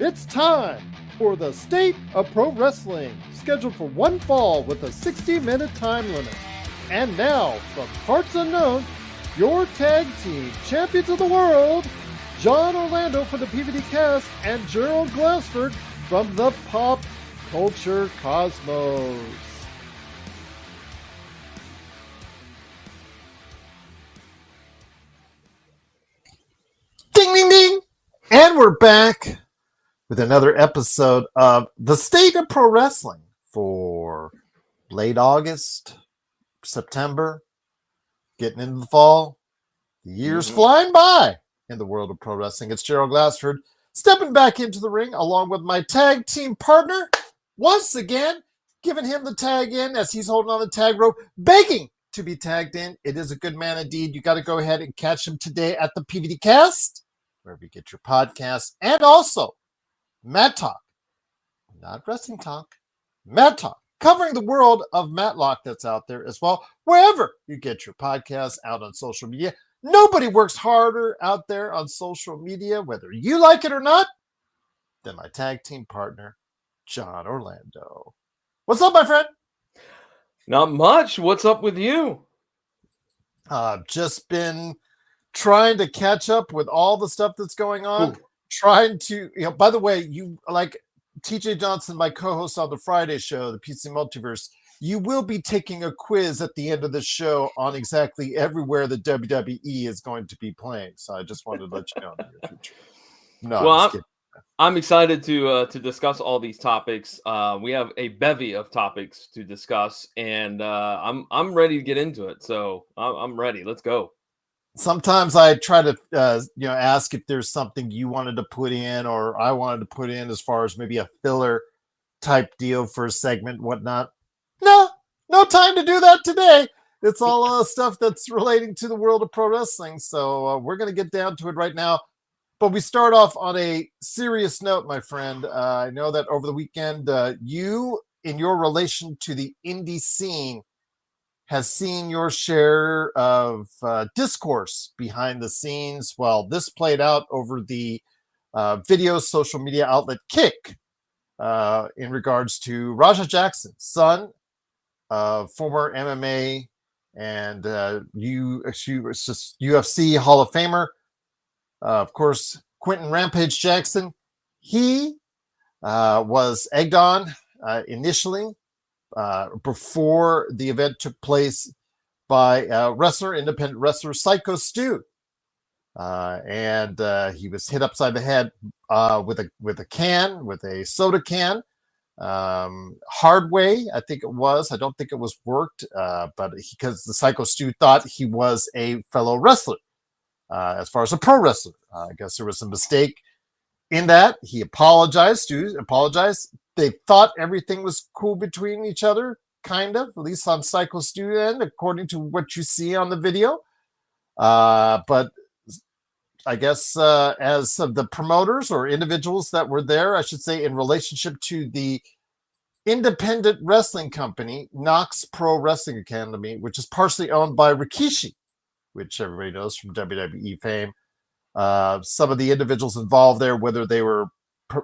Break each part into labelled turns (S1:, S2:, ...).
S1: It's time for the State of Pro Wrestling, scheduled for one fall with a 60-minute time limit. And now, from parts unknown, your tag team champions of the world, John Orlando from the PVDCast and Gerald Glassford from the Pop Culture Cosmos.
S2: Ding, ding, ding! And we're back with another episode of the State of Pro Wrestling for late August, September, getting into the fall. The year's flying by in the world of pro wrestling. It's Gerald Glassford stepping back into the ring along with my tag team partner, once again, giving him the tag in as he's holding on the tag rope, begging to be tagged in. It is a good man indeed. You got to go ahead and catch him today at the PVDcast, wherever you get your podcasts, and also Mat Talk, not wrestling talk, Mat Talk, covering the world of Matlock that's out there as well, wherever you get your podcasts out on social media. Nobody works harder out there on social media, whether you like it or not, than my tag team partner, John Orlando. What's up, my friend?
S3: Not much. What's up with you?
S2: Just been trying to catch up with all the stuff that's going on. Trying to, by the way, you like TJ Johnson, my co-host on the Friday show, the PC Multiverse, you will be taking a quiz at the end of the show on exactly everywhere the WWE is going to be playing. So I just wanted to let you know in the future. No,
S3: well, I'm excited to discuss all these topics. We have a bevy of topics to discuss, and I'm ready to get into it. So I'm ready. Let's go.
S2: Sometimes I try to, ask if there's something you wanted to put in or I wanted to put in as far as maybe a filler type deal for a segment, whatnot. No time to do that today. It's all stuff that's relating to the world of pro wrestling. So we're going to get down to it right now. But we start off on a serious note, my friend. I know that over the weekend, you, in your relation to the indie scene, has seen your share of discourse behind the scenes. Well, this played out over the video social media outlet Kick in regards to Raja Jackson, son of former MMA and UFC Hall of Famer. Of course, Quentin Rampage Jackson. He was egged on initially before the event took place by independent wrestler Psycho Stu. And he was hit upside the head with a soda can. Hard way, I think it was. I don't think it was worked, but because the Psycho Stu thought he was a fellow wrestler, as far as a pro wrestler. I guess there was a mistake in that. He apologized. Stu apologized. They thought everything was cool between each other, kind of, at least on Psycho Stu end, according to what you see on the video. But I guess as of the promoters or individuals that were there, I should say, in relationship to the independent wrestling company, Knox Pro Wrestling Academy, which is partially owned by Rikishi, which everybody knows from WWE fame. Some of the individuals involved there, whether they were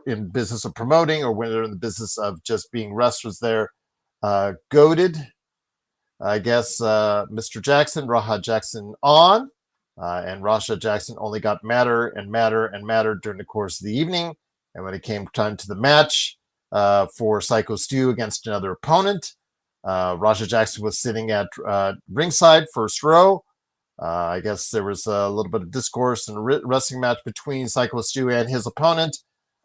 S2: in business of promoting or whether in the business of just being wrestlers there, goaded, I guess, Mr. Jackson, Raja Jackson on. And Raja Jackson only got madder and madder and madder during the course of the evening. And when it came time to the match for Psycho Stu against another opponent, Raja Jackson was sitting at ringside, first row. I guess there was a little bit of discourse and a wrestling match between Psycho Stu and his opponent.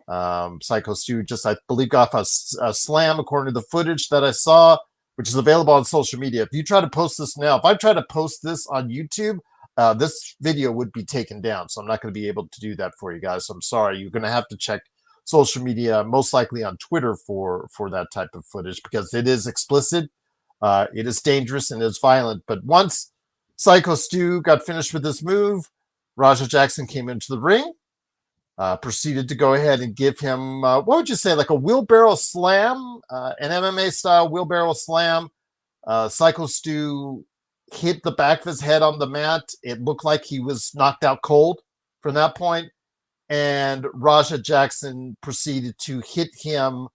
S2: Psycho Stu just, I believe, got off a slam, according to the footage that I saw, which is available on social media. If you try to post this now, if I try to post this on YouTube, this video would be taken down. So I'm not going to be able to do that for you guys. So I'm sorry. You're going to have to check social media, most likely on Twitter for that type of footage, because it is explicit, it is dangerous, and it's violent. But once Psycho Stu got finished with this move, Raja Jackson came into the ring, proceeded to go ahead and give him, what would you say, like a wheelbarrow slam, an MMA style wheelbarrow slam. Psycho Stu hit the back of his head on the mat. It looked like he was knocked out cold from that point. and Raja Jackson proceeded to hit him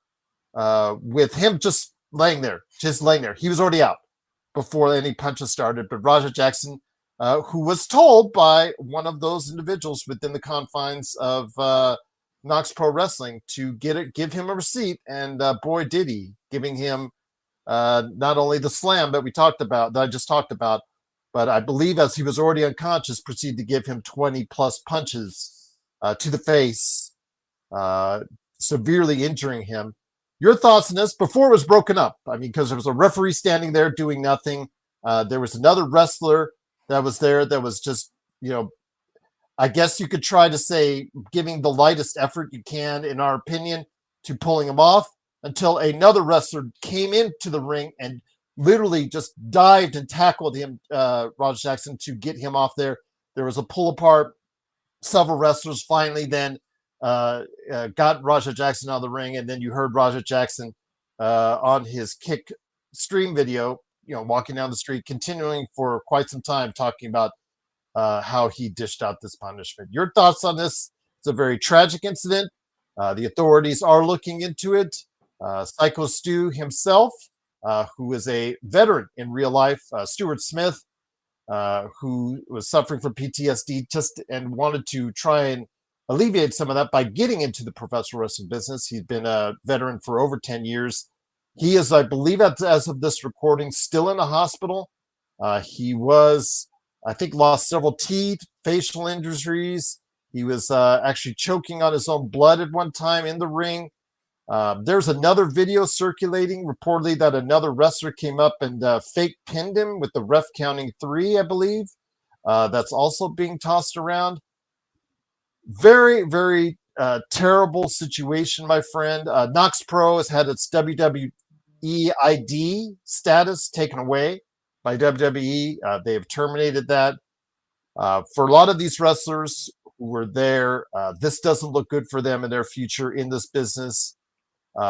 S2: with him just laying there. He was already out before any punches started, but Raja Jackson, who was told by one of those individuals within the confines of Knox Pro Wrestling to give him a receipt, and boy did he, giving him not only the slam that I just talked about, but I believe as he was already unconscious, proceeded to give him 20 plus punches to the face, severely injuring him. Your thoughts on this before it was broken up? I mean, because there was a referee standing there doing nothing. There was another wrestler that was there that was just, I guess you could try to say giving the lightest effort you can, in our opinion, to pulling him off, until another wrestler came into the ring and literally just dived and tackled him, Raja Jackson, to get him off there. There was a pull apart. Several wrestlers finally then got Raja Jackson out of the ring, and then you heard Raja Jackson on his kick stream video, walking down the street, continuing for quite some time, talking about how he dished out this punishment. Your thoughts on this? It's a very tragic incident. The authorities are looking into it. Psycho Stu himself, who is a veteran in real life, Stuart Smith, who was suffering from PTSD and wanted to try and alleviate some of that by getting into the professional wrestling business. He's been a veteran for over 10 years. He is, I believe, as of this recording, still in the hospital. He was, I think, lost several teeth, facial injuries. He was actually choking on his own blood at one time in the ring. There's another video circulating, reportedly, that another wrestler came up and fake pinned him with the ref counting 3, I believe. That's also being tossed around. Very, very terrible situation, my friend. Knox Pro has had its WWE ID status taken away by WWE. They have terminated that. For a lot of these wrestlers who were there, this doesn't look good for them in their future in this business.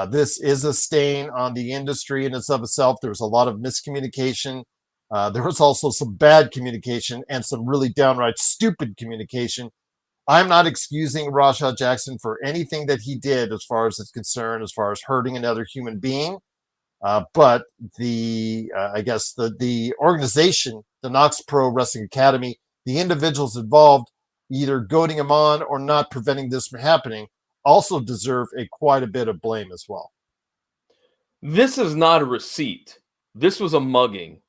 S2: This is a stain on the industry in and of itself. There was a lot of miscommunication. There was also some bad communication and some really downright stupid communication. I'm not excusing Raja Jackson for anything that he did as far as it's concerned, as far as hurting another human being. But I guess the organization, the Knox Pro Wrestling Academy, the individuals involved, either goading him on or not preventing this from happening, also deserve quite a bit of blame as well.
S3: This is not a receipt. This was a mugging.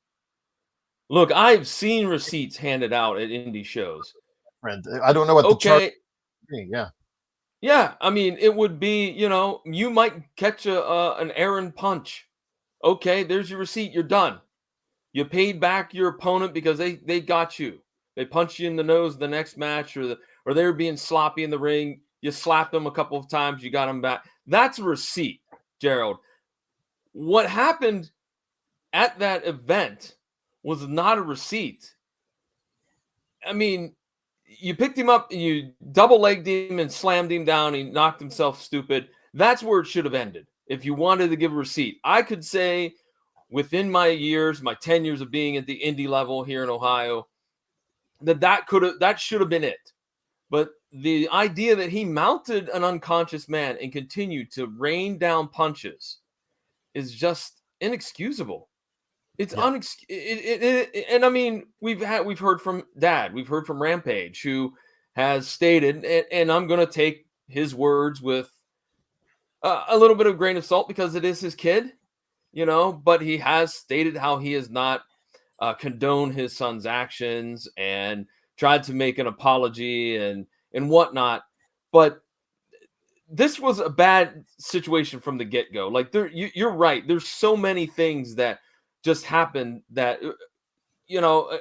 S3: Look, I've seen receipts handed out at indie shows.
S2: Friend, I don't know what the charge.
S3: Yeah. I mean, it would be, you might catch an errant punch. Okay, there's your receipt. You're done. You paid back your opponent because they got you. They punched you in the nose the next match, or they were being sloppy in the ring. You slapped them a couple of times. You got them back. That's a receipt, Gerald. What happened at that event was not a receipt. I mean, you picked him up, and you double-legged him and slammed him down. He knocked himself stupid. That's where it should have ended. If you wanted to give a receipt, I could say within my 10 years of being at the indie level here in Ohio, that should have been it. But the idea that he mounted an unconscious man and continued to rain down punches is just inexcusable. It's and I mean, we've heard from Dad, we've heard from Rampage, who has stated, and I'm going to take his words with a little bit of grain of salt because it is his kid, but he has stated how he has not condoned his son's actions and tried to make an apology and whatnot. But this was a bad situation from the get-go. Like, you're right. There's so many things that just happened that,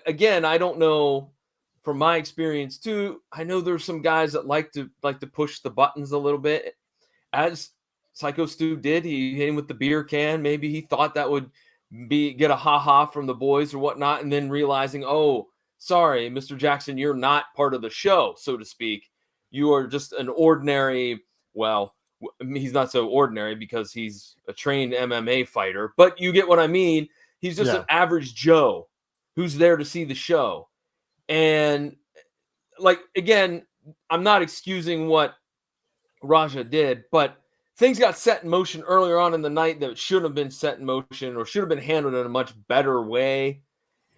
S3: again, I don't know from my experience too. I know there's some guys that like to push the buttons a little bit, as Psycho Stu did. He hit him with the beer can. Maybe he thought that would get a ha-ha from the boys or whatnot, and then realizing, oh, sorry, Mr. Jackson, you're not part of the show, so to speak. You are just an ordinary, well, he's not so ordinary because he's a trained MMA fighter, but you get what I mean. He's just an average Joe who's there to see the show. And, like, again, I'm not excusing what Raja did, but things got set in motion earlier on in the night that should have been set in motion or should have been handled in a much better way.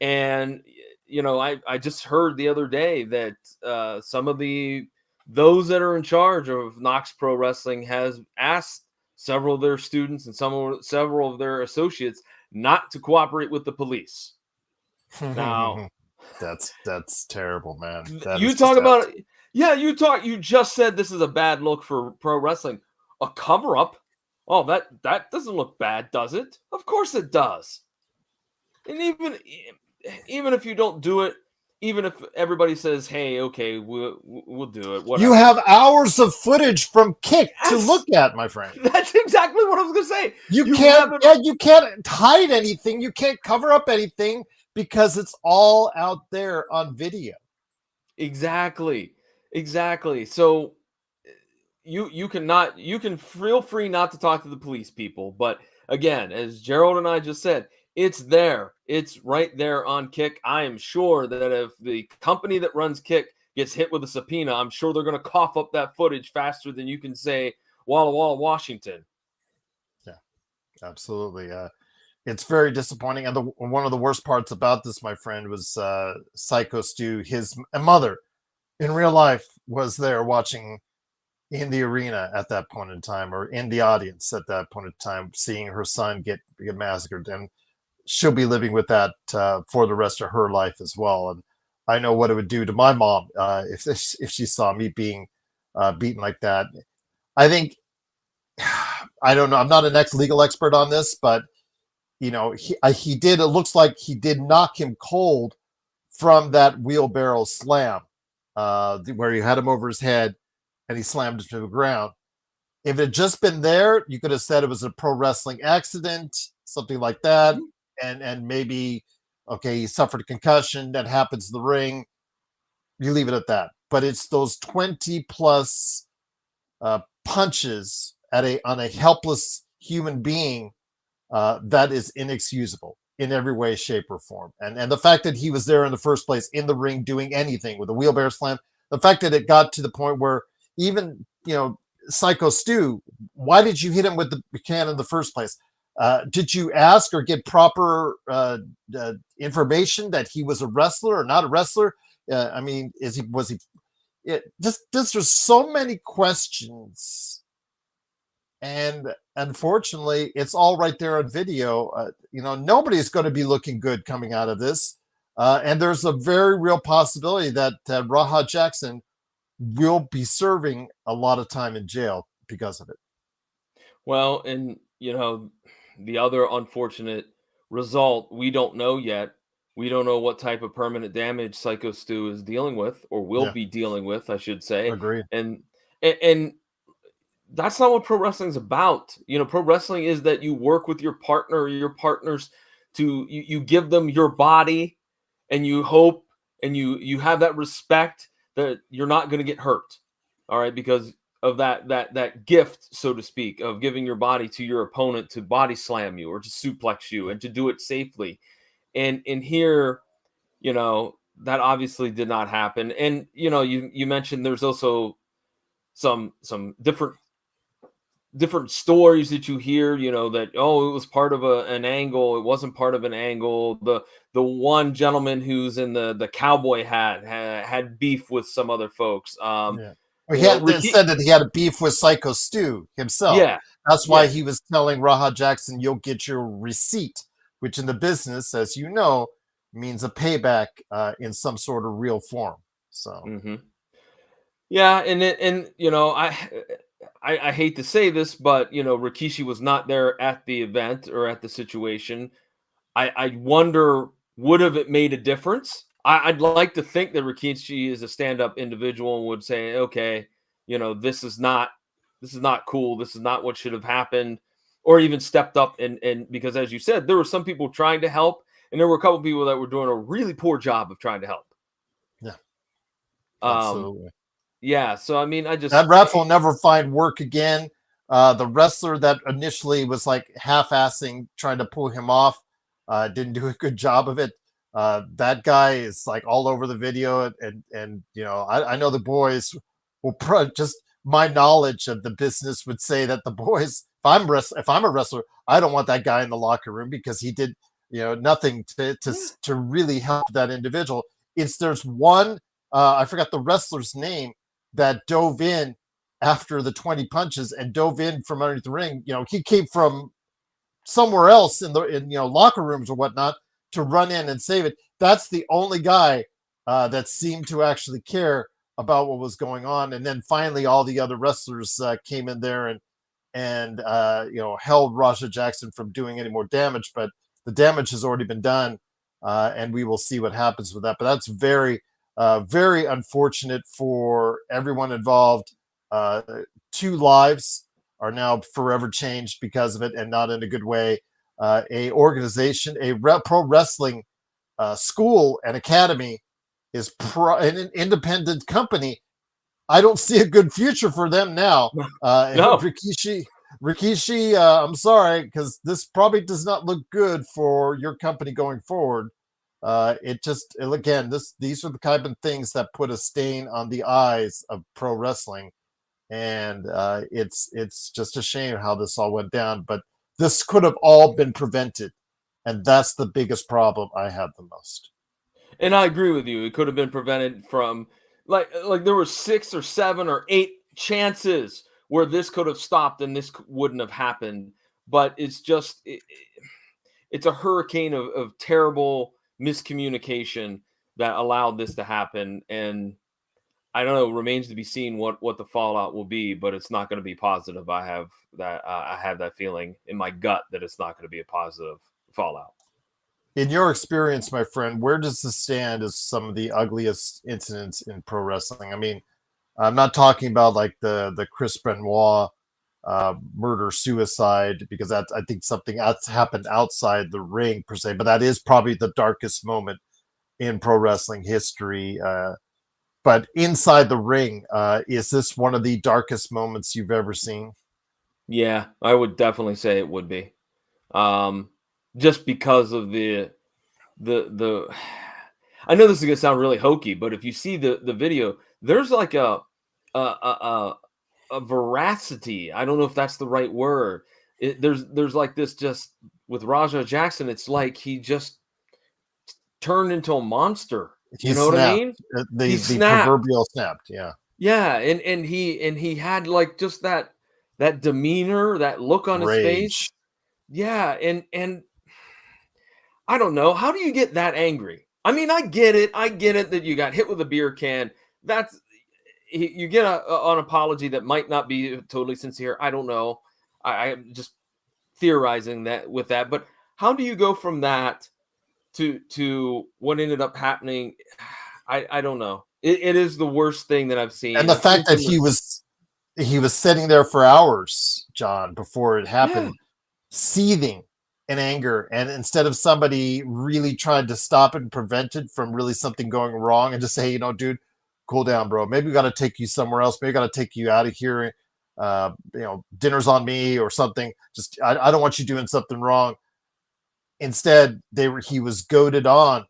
S3: And I just heard the other day that some of those that are in charge of Knox Pro Wrestling has asked several of their students and several of their associates not to cooperate with the police. Now,
S2: that's terrible, man.
S3: You talk about it. Yeah, you just said this is a bad look for pro wrestling. A cover up? Oh, that doesn't look bad, does it? Of course it does. And even if you don't do it, even if everybody says, "Hey, okay, we'll do it," whatever.
S2: You have hours of footage from Kick to look at, my friend.
S3: That's exactly what I was going to say.
S2: You can't hide anything. You can't cover up anything because it's all out there on video.
S3: Exactly. So you can feel free not to talk to the police people, but again, as Gerald and I just said, it's there. It's right there on Kick. I am sure that if the company that runs Kick gets hit with a subpoena, I'm sure they're going to cough up that footage faster than you can say Walla Walla, Washington.
S2: Yeah, absolutely. It's very disappointing. And one of the worst parts about this, my friend, was Psycho Stu. His mother in real life was there watching in the arena at that point in time, or in the audience at that point in time, seeing her son get massacred. And she'll be living with that for the rest of her life as well. And I know what it would do to my mom if she saw me being beaten like that. I think, I don't know, I'm not an legal expert on this, but he did. It looks like he did knock him cold from that wheelbarrow slam, where you had him over his head and he slammed him to the ground. If it had just been there, you could have said it was a pro wrestling accident, something like that, and maybe, okay, he suffered a concussion that happens in the ring. You leave it at that. But it's those 20 plus punches on a helpless human being that is inexcusable in every way, shape, or form. And the fact that he was there in the first place in the ring doing anything with a wheelbarrow slam, the fact that it got to the point where even, Psycho Stu, why did you hit him with the can in the first place? Did you ask or get proper information that he was a wrestler or not a wrestler? There's so many questions. And unfortunately, it's all right there on video. Nobody's going to be looking good coming out of this. And there's a very real possibility that Raja Jackson will be serving a lot of time in jail because of it.
S3: Well, and the other unfortunate result, we don't know yet. We don't know what type of permanent damage Psycho Stu is dealing with, or will be dealing with, I should say.
S2: Agreed.
S3: And that's not what pro wrestling is about. Pro wrestling is that you work with your partner or your partners to you give them your body, and you hope and you have that respect that you're not going to get hurt. All right, because of that gift, so to speak, of giving your body to your opponent to body slam you or to suplex you and to do it safely. And in here, that obviously did not happen. And you mentioned there's also some different stories that you hear, that, oh, it was part of an angle. It wasn't part of an angle. The one gentleman who's in the cowboy hat had beef with some other folks.
S2: He said that he had a beef with Psycho Stu himself.
S3: Yeah.
S2: That's why he was telling Raja Jackson, you'll get your receipt, which in the business, as you know, means a payback in some sort of real form. So,
S3: yeah. And I hate to say this, but Rikishi was not there at the event or at the situation. I wonder, would have it made a difference? I'd like to think that Rikishi is a stand-up individual and would say, okay, this is not cool. This is not what should have happened, or even stepped up and because, as you said, there were some people trying to help, and there were a couple people that were doing a really poor job of trying to help.
S2: Yeah, absolutely.
S3: Yeah, so I mean,
S2: that ref will never find work again. The wrestler that initially was like half-assing, trying to pull him off, didn't do a good job of it. That guy is like all over the video, and you know, I know the boys will just my knowledge of the business would say that the boys, if I'm a wrestler, I don't want that guy in the locker room because he did, you know, nothing to really help that individual. There's one, I forgot the wrestler's name, that dove in after the 20 punches and dove in from underneath the ring. You know, he came from somewhere else in you know, locker rooms or whatnot to run in and save it. That's the only guy that seemed to actually care about what was going on. And then finally, all the other wrestlers came in there and you know, held Raja Jackson from doing any more damage. But the damage has already been done, and we will see what happens with that. But that's very, very unfortunate for everyone involved. 2 lives are now forever changed because of it, and not in a good way. A organization, pro wrestling school and academy is an independent company. I don't see a good future for them now.
S3: No.
S2: Rikishi, I'm sorry, because this probably does not look good for your company going forward. These are the kind of things that put a stain on the eyes of pro wrestling. And it's just a shame how this all went down, but this could have all been prevented, and that's the biggest problem I have the most.
S3: And I agree with you. It could have been prevented from like there were 6 or 7 or 8 chances where this could have stopped and this wouldn't have happened. But it's just it's a hurricane of terrible miscommunication that allowed this to happen. And I don't know. It remains to be seen what the fallout will be, but it's not going to be positive. I have that feeling in my gut that it's not going to be a positive fallout.
S2: In your experience, my friend, where does this stand as some of the ugliest incidents in pro wrestling? I mean, I'm not talking about like the Chris Benoit murder suicide, because that's, I think, something that's happened outside the ring per se, but that is probably the darkest moment in pro wrestling history. But inside the ring, is this one of the darkest moments you've ever seen?
S3: Yeah, I would definitely say it would be. Just because of the I know this is gonna sound really hokey, but if you see the video, there's like a veracity. I don't know if that's the right word. There's like this, just with Raja Jackson, it's like he just turned into a monster. You know what I mean?
S2: The proverbial snapped. Yeah.
S3: Yeah, and he had like just that demeanor, that look on his face. Yeah, and I don't know. How do you get that angry? I mean, I get it. I get it that you got hit with a beer can. You get an apology that might not be totally sincere. I don't know. I'm just theorizing that with that. But how do you go from that to what ended up happening? I don't know. It is the worst thing that I've seen.
S2: And the fact that he was sitting there for hours, John, before it happened, seething in anger, and instead of somebody really trying to stop it and prevent it from really something going wrong, and just say, you know, dude, cool down, bro. Maybe we got to take you somewhere else. Maybe we got to take you out of here. You know, dinner's on me or something. Just I don't want you doing something wrong. Instead, he was goaded on,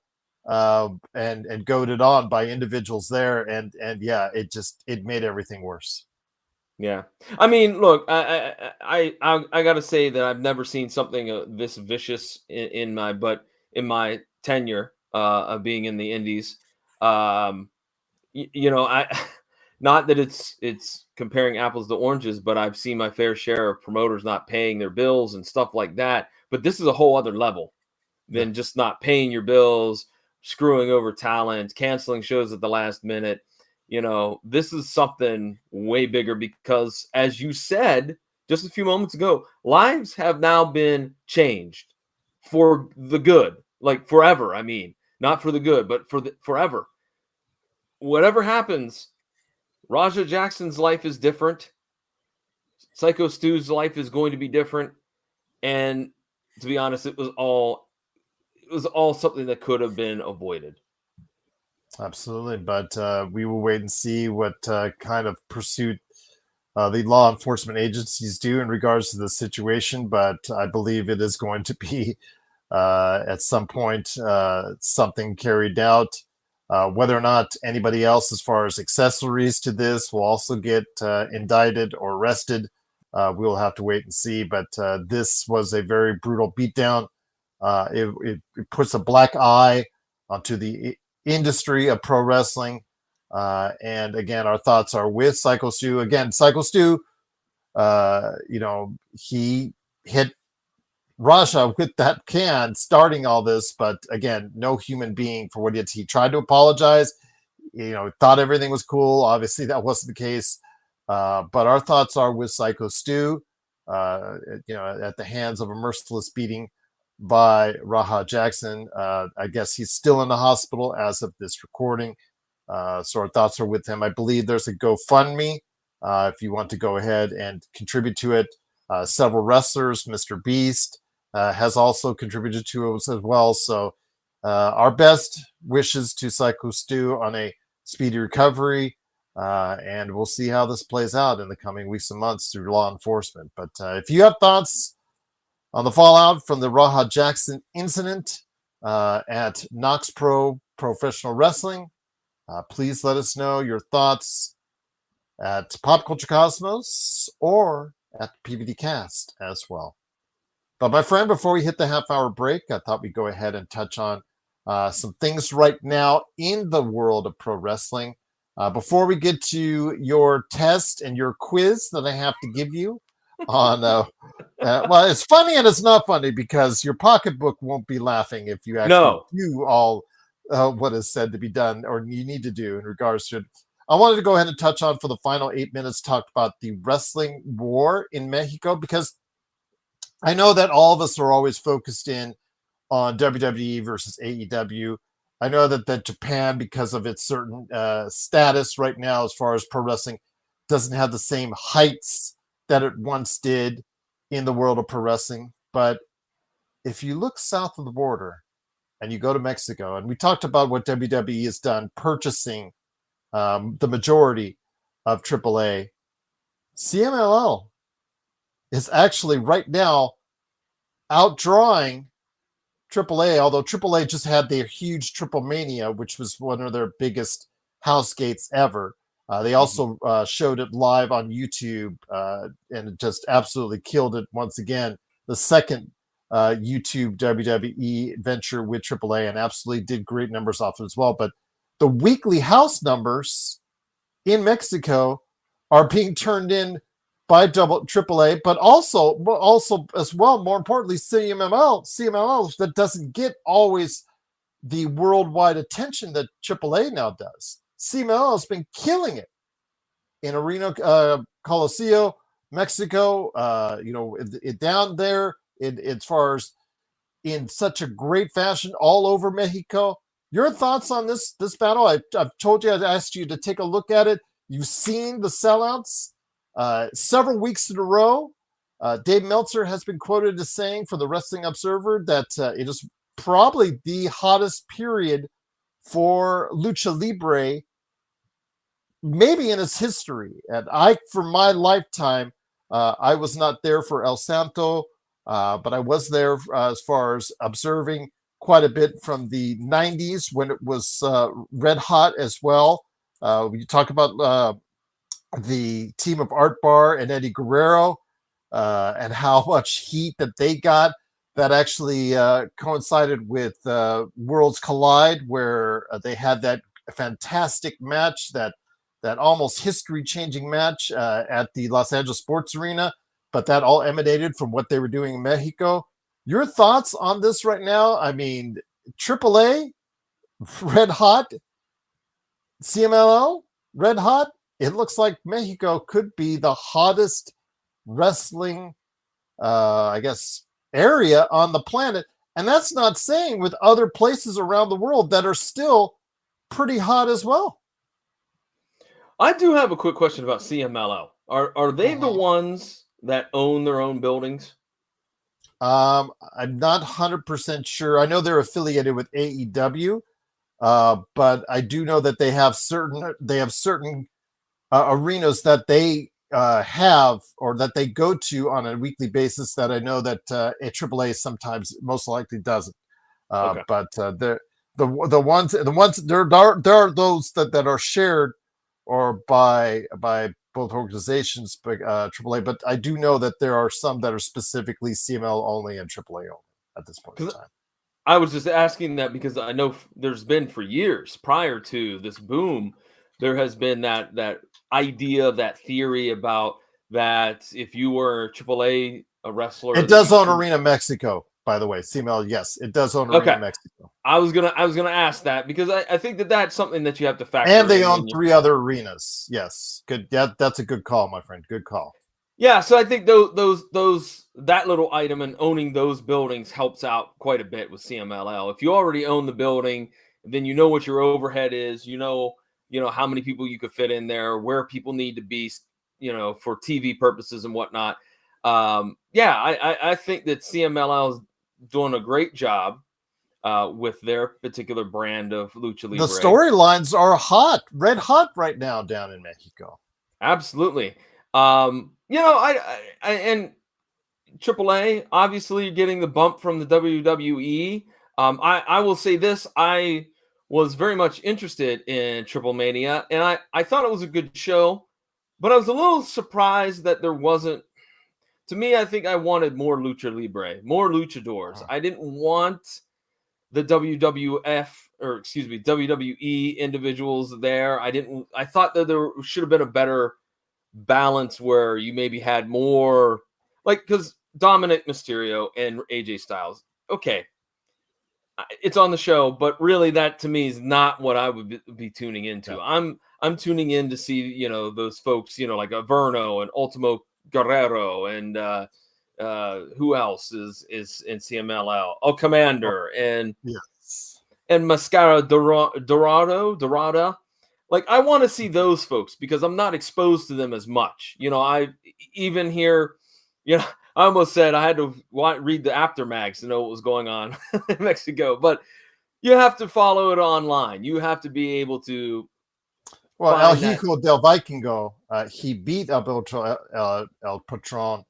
S2: and goaded on by individuals there, and yeah, it made everything worse.
S3: Yeah, I mean, look, I got to say that I've never seen something this vicious in my tenure of being in the Indies. You know, not that it's comparing apples to oranges, but I've seen my fair share of promoters not paying their bills and stuff like that. But this is a whole other level than just not paying your bills, screwing over talent, canceling shows at the last minute. You know, this is something way bigger because, as you said just a few moments ago, lives have now been changed for the good, like forever. I mean, not for the good, but forever. Whatever happens, Raja Jackson's life is different. Psycho Stu's life is going to be different. And to be honest, it was all something that could have been avoided.
S2: Absolutely, but we will wait and see what kind of pursuit the law enforcement agencies do in regards to the situation. But I believe it is going to be at some point something carried out. Whether or not anybody else, as far as accessories to this, will also get indicted or arrested, we'll have to wait and see. But this was a very brutal beatdown. It puts a black eye onto the industry of pro wrestling. And again, our thoughts are with Psycho Stu. Again, Psycho Stu, he hit Raja with that can starting all this, but again, no human being for what he tried to apologize, thought everything was cool. Obviously that wasn't the case. But our thoughts are with Psycho Stu, at the hands of a merciless beating by Raja Jackson. I guess he's still in the hospital as of this recording. So our thoughts are with him. I believe there's a GoFundMe if you want to go ahead and contribute to it. Several wrestlers, Mr. Beast, has also contributed to it as well. So our best wishes to Psycho Stu on a speedy recovery. And we'll see how this plays out in the coming weeks and months through law enforcement. But if you have thoughts on the fallout from the Raja Jackson incident at Knox Pro Professional Wrestling, please let us know your thoughts at Pop Culture Cosmos or at PVDcast as well. But my friend, before we hit the half-hour break, I thought we'd go ahead and touch on some things right now in the world of pro wrestling. Before we get to your test and your quiz that I have to give you on, well, it's funny and it's not funny because your pocketbook won't be laughing if you actually do all what is said to be done or you need to do in regards to it. I wanted to go ahead and touch on for the final 8 minutes, talk about the wrestling war in Mexico, because I know that all of us are always focused in on WWE versus AEW. I know that Japan, because of its certain status right now as far as pro wrestling, doesn't have the same heights that it once did in the world of pro wrestling. But if you look south of the border and you go to Mexico, and we talked about what WWE has done, purchasing the majority of AAA, CMLL is actually right now outdrawing AAA, although AAA just had their huge Triple Mania, which was one of their biggest house gates ever. They also showed it live on YouTube and it just absolutely killed it once again. The second YouTube WWE venture with AAA, and absolutely did great numbers off it as well. But the weekly house numbers in Mexico are being turned in by AAA, but also as well, more importantly, CMLL that doesn't get always the worldwide attention that AAA now does. CMLL has been killing it in Arena Coliseo, Mexico. Down there, as far as in such a great fashion all over Mexico. Your thoughts on this battle? I've told you, I'd asked you to take a look at it. You've seen the sellouts several weeks in a row. Dave Meltzer has been quoted as saying for the Wrestling Observer that it is probably the hottest period for Lucha Libre, maybe in its history. And for my lifetime, I was not there for El Santo, but I was there as far as observing quite a bit from the 90s when it was red hot as well. We talk about the team of Art Bar and Eddie Guerrero and how much heat that they got. That actually coincided with Worlds Collide, where they had that fantastic match, that almost history-changing match at the Los Angeles Sports Arena, but that all emanated from what they were doing in Mexico. Your thoughts on this right now? I mean, AAA, red hot, CMLL, red hot. It looks like Mexico could be the hottest wrestling, area on the planet. And that's not saying with other places around the world that are still pretty hot as well.
S3: I do have a quick question about CMLL. Are they the ones that own their own buildings?
S2: I'm not 100% sure. I know they're affiliated with AEW, but I do know that they have certain arenas that they have or that they go to on a weekly basis that I know that AAA sometimes most likely doesn't.
S3: Okay.
S2: But the ones there are those that are shared or by both organizations, but AAA. But I do know that there are some that are specifically CML only and AAA only at this point in
S3: 'Cause
S2: time.
S3: I was just asking that because I know there's been for years prior to this boom, there has been that idea, that theory about that if you were AAA a wrestler
S2: It
S3: that
S2: does
S3: you
S2: own
S3: could.
S2: Arena Mexico, by the way. CML, yes, it does own Arena
S3: Okay,
S2: Mexico,
S3: I was gonna ask that because I think that that's something that you have to
S2: and
S3: factor
S2: they
S3: in
S2: own
S3: when you.
S2: 3 other arenas. Yes, good. That's a good call, my friend. Good call.
S3: Yeah, so I think those that little item and owning those buildings helps out quite a bit with CMLL. If you already own the building, then you know what your overhead is. You know how many people you could fit in there, where people need to be, for TV purposes and whatnot. Yeah, I think that CMLL is doing a great job with their particular brand of lucha
S2: The
S3: libre.
S2: storylines are hot, red hot right now down in Mexico.
S3: Absolutely. And AAA, obviously getting the bump from the WWE. I will say this: I was very much interested in Triple Mania, and I thought it was a good show, but I was a little surprised that there wasn't. To me, I think I wanted more lucha libre, more luchadors. I didn't want the WWF or excuse me WWE individuals there. I thought that there should have been a better balance where you maybe had more like because Dominic Mysterio and AJ Styles. Okay, it's on the show, but really that to me is not what I would be tuning into.
S2: Yeah.
S3: I'm tuning in to see those folks like Averno and Ultimo Guerrero and who else is in CMLL? Oh, Commander
S2: Yes.
S3: and Mascara Dorada. Like I want to see those folks because I'm not exposed to them as much. I even here, I almost said I had to read the aftermags to know what was going on in Mexico, but you have to follow it online. You have to be able to
S2: Well, El
S3: find that.
S2: Hijo del Vikingo, he beat Alberto El Patron,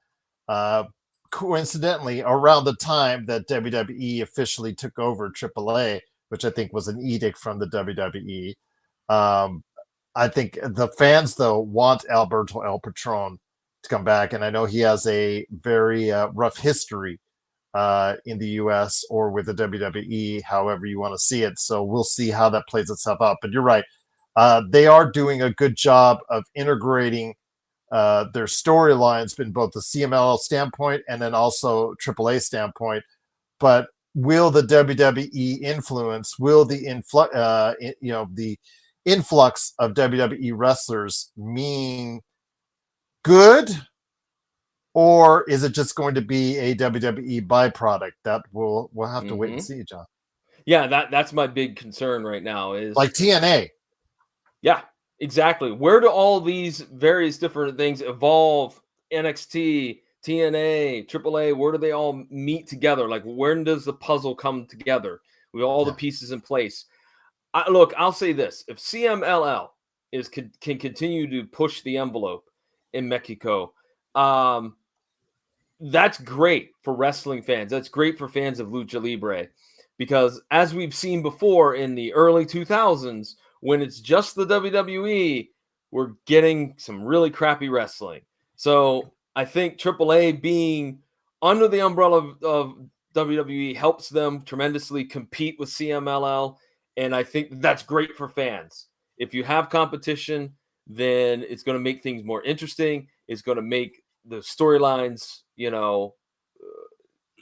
S2: coincidentally, around the time that WWE officially took over AAA, which I think was an edict from the WWE. I think the fans, though, want Alberto El Patron to come back, and I know he has a very rough history in the US or with the WWE, however you want to see it. So we'll see how that plays itself out. But you're right. They are doing a good job of integrating their storylines in both the CMLL standpoint and then also AAA standpoint. But will the WWE influence? Will the the influx of WWE wrestlers mean good, or is it just going to be a WWE byproduct? That we'll have to wait and see, John.
S3: Yeah, that's my big concern right now is
S2: Like TNA.
S3: yeah, exactly. Where do all these various different things evolve? NXT, TNA, AAA, where do they all meet together? Like, when does the puzzle come together with all the pieces in place? Look, I'll say this: if CMLL can continue to push the envelope in Mexico, that's great for wrestling fans. That's great for fans of lucha libre, because as we've seen before in the early 2000s, when it's just the WWE, we're getting some really crappy wrestling. So I think AAA being under the umbrella of WWE helps them tremendously compete with CMLL. And I think that's great for fans. If you have competition, then it's going to make things more interesting. It's going to make the storylines,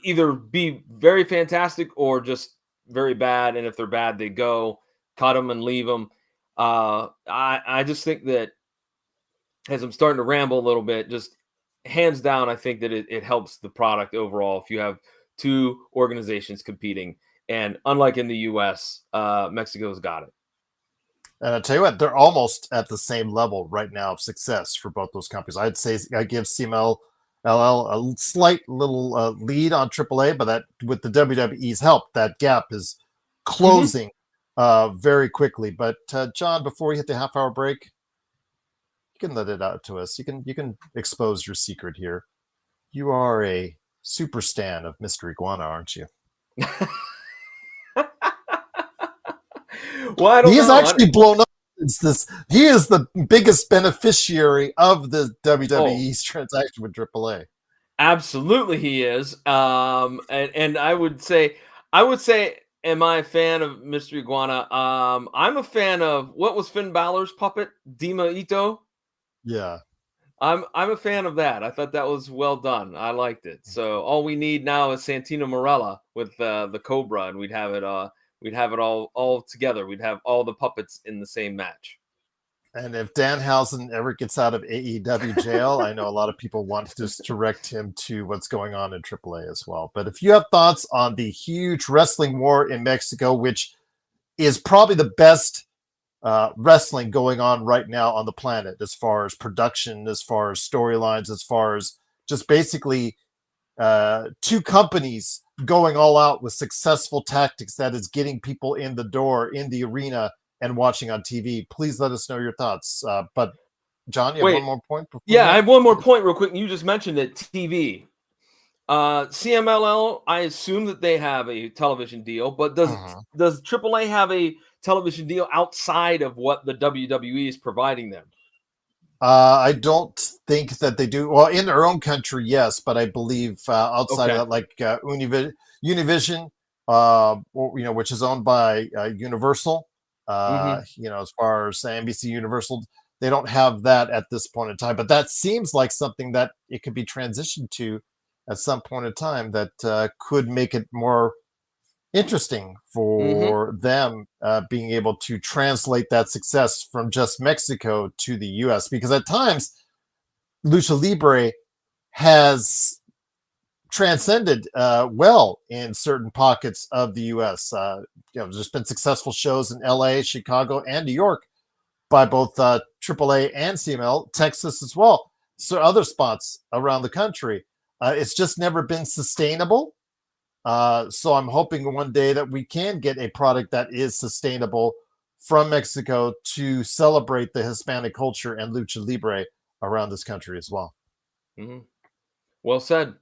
S3: either be very fantastic or just very bad. And if they're bad, they go cut them and leave them. I just think that as I'm starting to ramble a little bit, just hands down, I think that it helps the product overall if you have two organizations competing. And unlike in the US, Mexico's got it.
S2: And I tell you what, they're almost at the same level right now of success for both those companies. I'd say I give CMLL a slight little lead on AAA, but that with the WWE's help, that gap is closing very quickly. But John, before we hit the half-hour break, can let it out to us. You can expose your secret here. You are a super stan of Mr. Iguana, aren't you?
S3: Well, I don't
S2: He is
S3: know.
S2: actually blown up. He is the biggest beneficiary of the WWE's transaction with AAA.
S3: Absolutely, he is. And I would say, am I a fan of Mr. Iguana? I'm a fan of what was Finn Balor's puppet, Dima Ito.
S2: Yeah.
S3: I'm a fan of that. I thought that was well done. I liked it. So all we need now is Santino Marella with the Cobra, and we'd have it all together. We'd have all the puppets in the same match.
S2: And if Danhausen ever gets out of AEW jail, I know a lot of people want to just direct him to what's going on in AAA as well. But if you have thoughts on the huge wrestling war in Mexico, which is probably the best wrestling going on right now on the planet, as far as production, as far as storylines, as far as just basically two companies going all out with successful tactics that is getting people in the door, in the arena, and watching on TV. Please let us know your thoughts. But John, you have one more point?
S3: Yeah, I have one more point real quick. You just mentioned it, TV. CMLL, I assume that they have a television deal, but does AAA have a television deal outside of what the WWE is providing them?
S2: I don't think that they do. Well, in their own country, yes, but I believe outside of that, like Univision, which is owned by Universal. As far as NBC Universal, they don't have that at this point in time. But that seems like something that it could be transitioned to at some point in time that could make it more interesting for them being able to translate that success from just Mexico to the U.S. Because at times, Lucha Libre has transcended well in certain pockets of the U.S. There's been successful shows in L.A., Chicago, and New York by both AAA and CML, Texas as well. So other spots around the country. It's just never been sustainable. So I'm hoping one day that we can get a product that is sustainable from Mexico to celebrate the Hispanic culture and Lucha Libre around this country as well.
S3: Well said.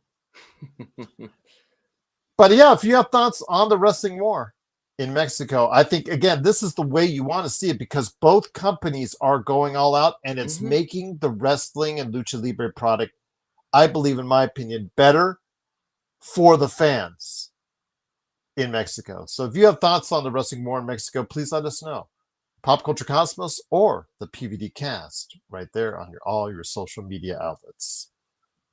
S2: But yeah, if you have thoughts on the wrestling war in Mexico, I think, again, this is the way you want to see it because both companies are going all out and it's making the wrestling and Lucha Libre product, I believe, in my opinion, better for the fans in Mexico. So if you have thoughts on the wrestling war in Mexico, please let us know. Pop Culture Cosmos or the PVD Cast right there on all your social media outlets.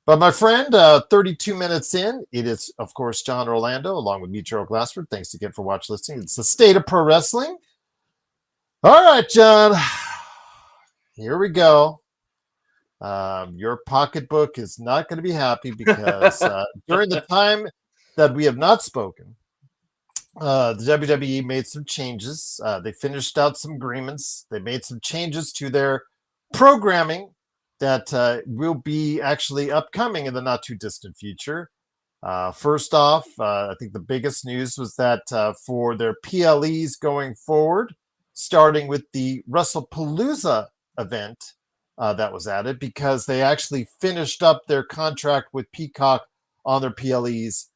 S2: But my friend, 32 minutes in, it is, of course, John Orlando, along with me, Gerald Glassford. Thanks again for listening. It's the State of Pro Wrestling. All right, John. Here we go. Your pocketbook is not going to be happy because during the time that we have not spoken, the WWE made some changes. They finished out some agreements. They made some changes to their programming that will be actually upcoming in the not too distant future. First off, I think the biggest news was that for their PLEs going forward, starting with the WrestlePalooza event that was added, because they actually finished up their contract with Peacock on their PLEs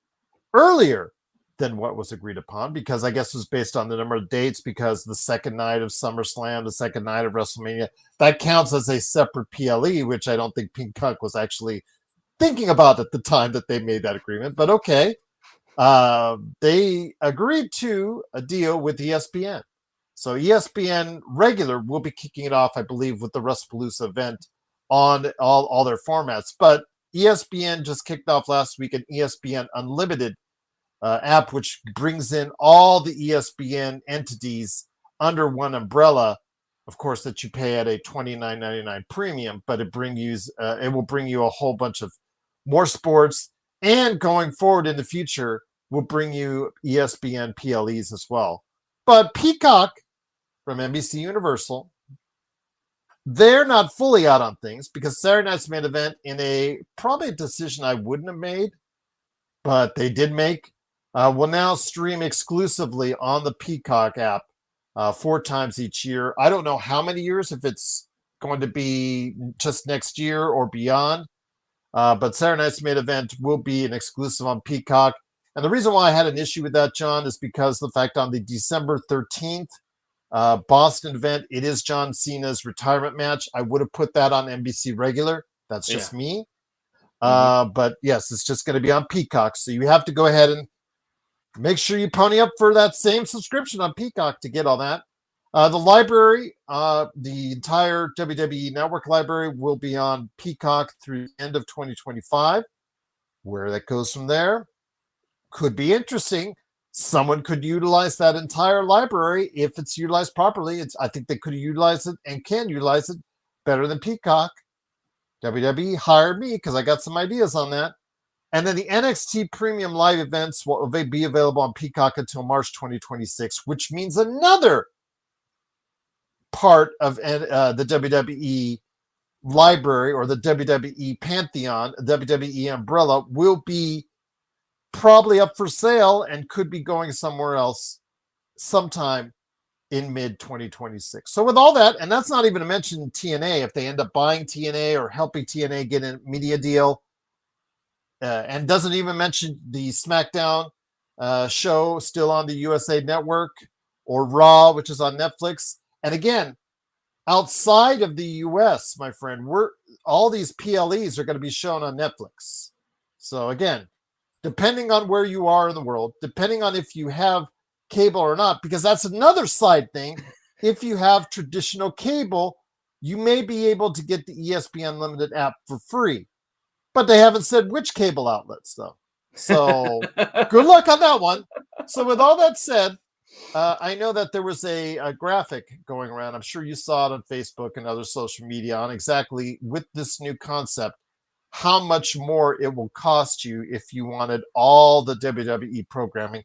S2: earlier than what was agreed upon, because I guess it was based on the number of dates, because the second night of SummerSlam, the second night of WrestleMania, that counts as a separate PLE, which I don't think Peacock was actually thinking about at the time that they made that agreement. But okay, they agreed to a deal with ESPN. So ESPN regular will be kicking it off, I believe, with the WrestlePalooza event on all their formats. But ESPN just kicked off last week an ESPN Unlimited app, which brings in all the ESPN entities under one umbrella. Of course, that you pay at a $29.99 premium, but it will bring you a whole bunch of more sports, and going forward in the future will bring you ESPN PLEs as well. But Peacock from NBC Universal, they're not fully out on things, because Saturday Night's Main Event, in probably a decision I wouldn't have made, but they did make, will now stream exclusively on the Peacock app 4 times each year. I don't know how many years, if it's going to be just next year or beyond. But Saturday night's main event will be an exclusive on Peacock. And the reason why I had an issue with that, John, is because of the fact on the December 13th Boston event, it is John Cena's retirement match. I would have put that on NBC regular. That's just me. But yes, it's just going to be on Peacock. So you have to go ahead and make sure you pony up for that same subscription on Peacock to get all that. The library, the entire WWE Network library will be on Peacock through the end of 2025. Where that goes from there could be interesting. Someone could utilize that entire library if it's utilized properly. I think they could utilize it and can utilize it better than Peacock. WWE hired me because I got some ideas on that. And then the NXT Premium Live events will be available on Peacock until March 2026, which means another part of the WWE library or the WWE Pantheon, WWE umbrella, will be probably up for sale and could be going somewhere else sometime in mid-2026. So with all that, and that's not even to mention TNA, if they end up buying TNA or helping TNA get a media deal, and doesn't even mention the SmackDown show still on the USA Network or Raw, which is on Netflix. And again, outside of the US, my friend, all these PLEs are going to be shown on Netflix. So again, depending on where you are in the world, depending on if you have cable or not, because that's another side thing. If you have traditional cable, you may be able to get the ESPN Limited app for free. But they haven't said which cable outlets, though. So good luck on that one. So with all that said, I know that there was a graphic going around. I'm sure you saw it on Facebook and other social media on exactly with this new concept, how much more it will cost you if you wanted all the WWE programming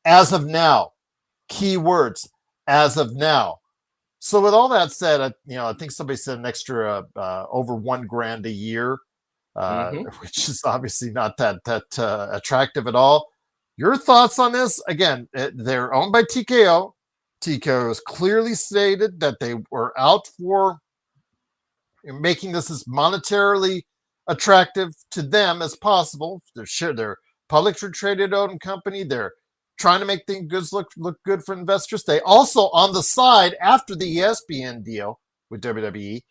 S2: as of now. Keywords, as of now. So with all that said, I think somebody said an extra over $1,000 a year, which is obviously not that attractive at all. Your thoughts on this? Again, they're owned by TKO. TKO has clearly stated that they were out for making this as monetarily attractive to them as possible. They're publicly traded owned company. They're trying to make things look good for investors. They also, on the side, after the ESPN deal with WWE,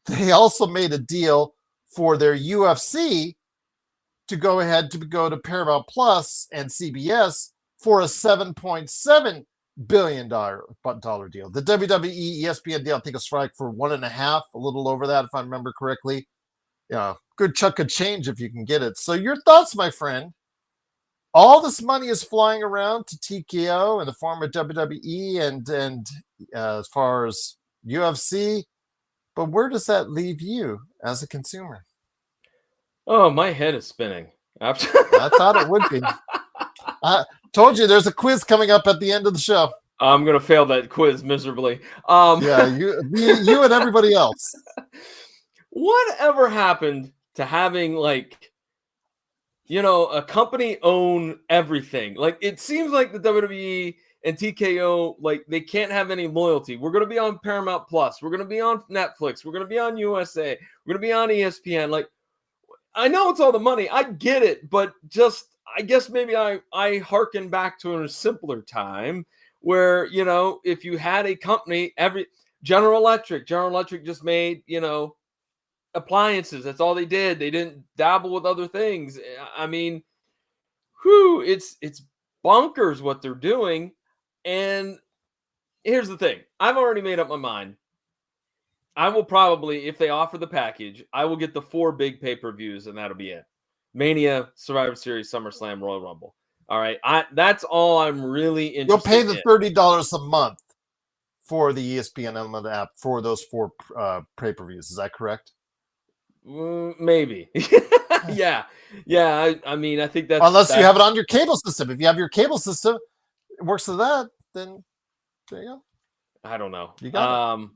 S2: they also made a deal for their UFC to go ahead to go to Paramount Plus and CBS for a $7.7 billion deal. The WWE ESPN deal, I think, was for $1.5, a little over that, if I remember correctly. Good chunk of change if you can get it. So your thoughts, my friend? All this money is flying around to TKO in the form of WWE and as far as UFC, but where does that leave you as a consumer?
S3: Oh, my head is spinning.
S2: I thought it would be. I told you there's a quiz coming up at the end of the show.
S3: I'm going to fail that quiz miserably.
S2: Yeah, you and everybody else.
S3: Whatever happened to having a company own everything? Like, it seems like the WWE and TKO, they can't have any loyalty. We're going to be on Paramount Plus. We're going to be on Netflix. We're going to be on USA. We're going to be on ESPN. I know it's all the money. I get it. But I guess maybe I hearken back to a simpler time where, if you had a company, General Electric just made, appliances. That's all they did. They didn't dabble with other things. I mean, it's bonkers what they're doing. And here's the thing. I've already made up my mind. I will probably, if they offer the package, I will get the 4 big pay-per-views, and that'll be it. Mania, Survivor Series, SummerSlam, Royal Rumble. All right. That's all I'm really interested in.
S2: You'll pay the $30 a month for the ESPN Unlimited app for those 4 pay-per-views. Is that correct?
S3: Maybe. Yeah. I mean, I think that's
S2: unless you have it on your cable system. If you have your cable system, it works with that. Then there you go.
S3: I don't know.
S2: You got it.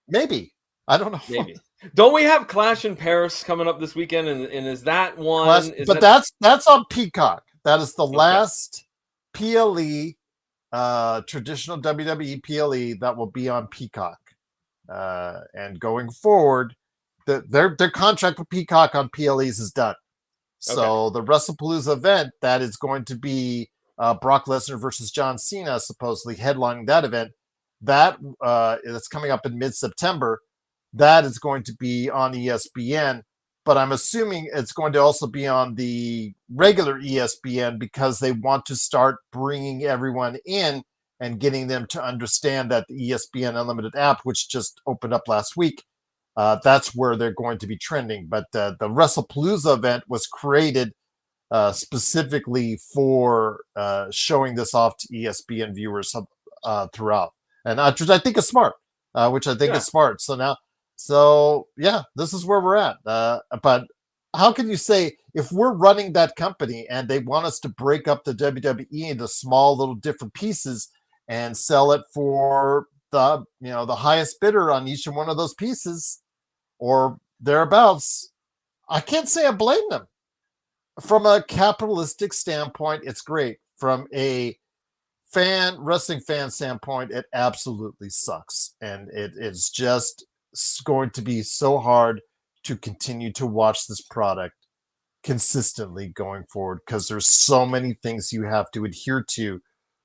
S2: Maybe. I don't know.
S3: Maybe. Don't we have Clash in Paris coming up this weekend? And is that one?
S2: That's on Peacock. That is the last PLE, traditional WWE PLE that will be on Peacock. and going forward, their contract with Peacock on PLEs is done. So the WrestlePalooza event that is going to be Brock Lesnar versus John Cena supposedly headlining that event, that that's coming up in mid-September. That is going to be on ESPN, but I'm assuming it's going to also be on the regular ESPN because they want to start bringing everyone in and getting them to understand that the ESPN Unlimited app, which just opened up last week, that's where they're going to be trending. But the WrestlePalooza event was created specifically for showing this off to ESPN viewers throughout, and which I think is smart. Is smart. So yeah, this is where we're at. But how can you say if we're running that company and they want us to break up the WWE into small little different pieces and sell it for the highest bidder on each one of those pieces or thereabouts? I can't say I blame them. From a capitalistic standpoint, it's great. From a wrestling fan standpoint, it absolutely sucks. And it's just going to be so hard to continue to watch this product consistently going forward because there's so many things you have to adhere to,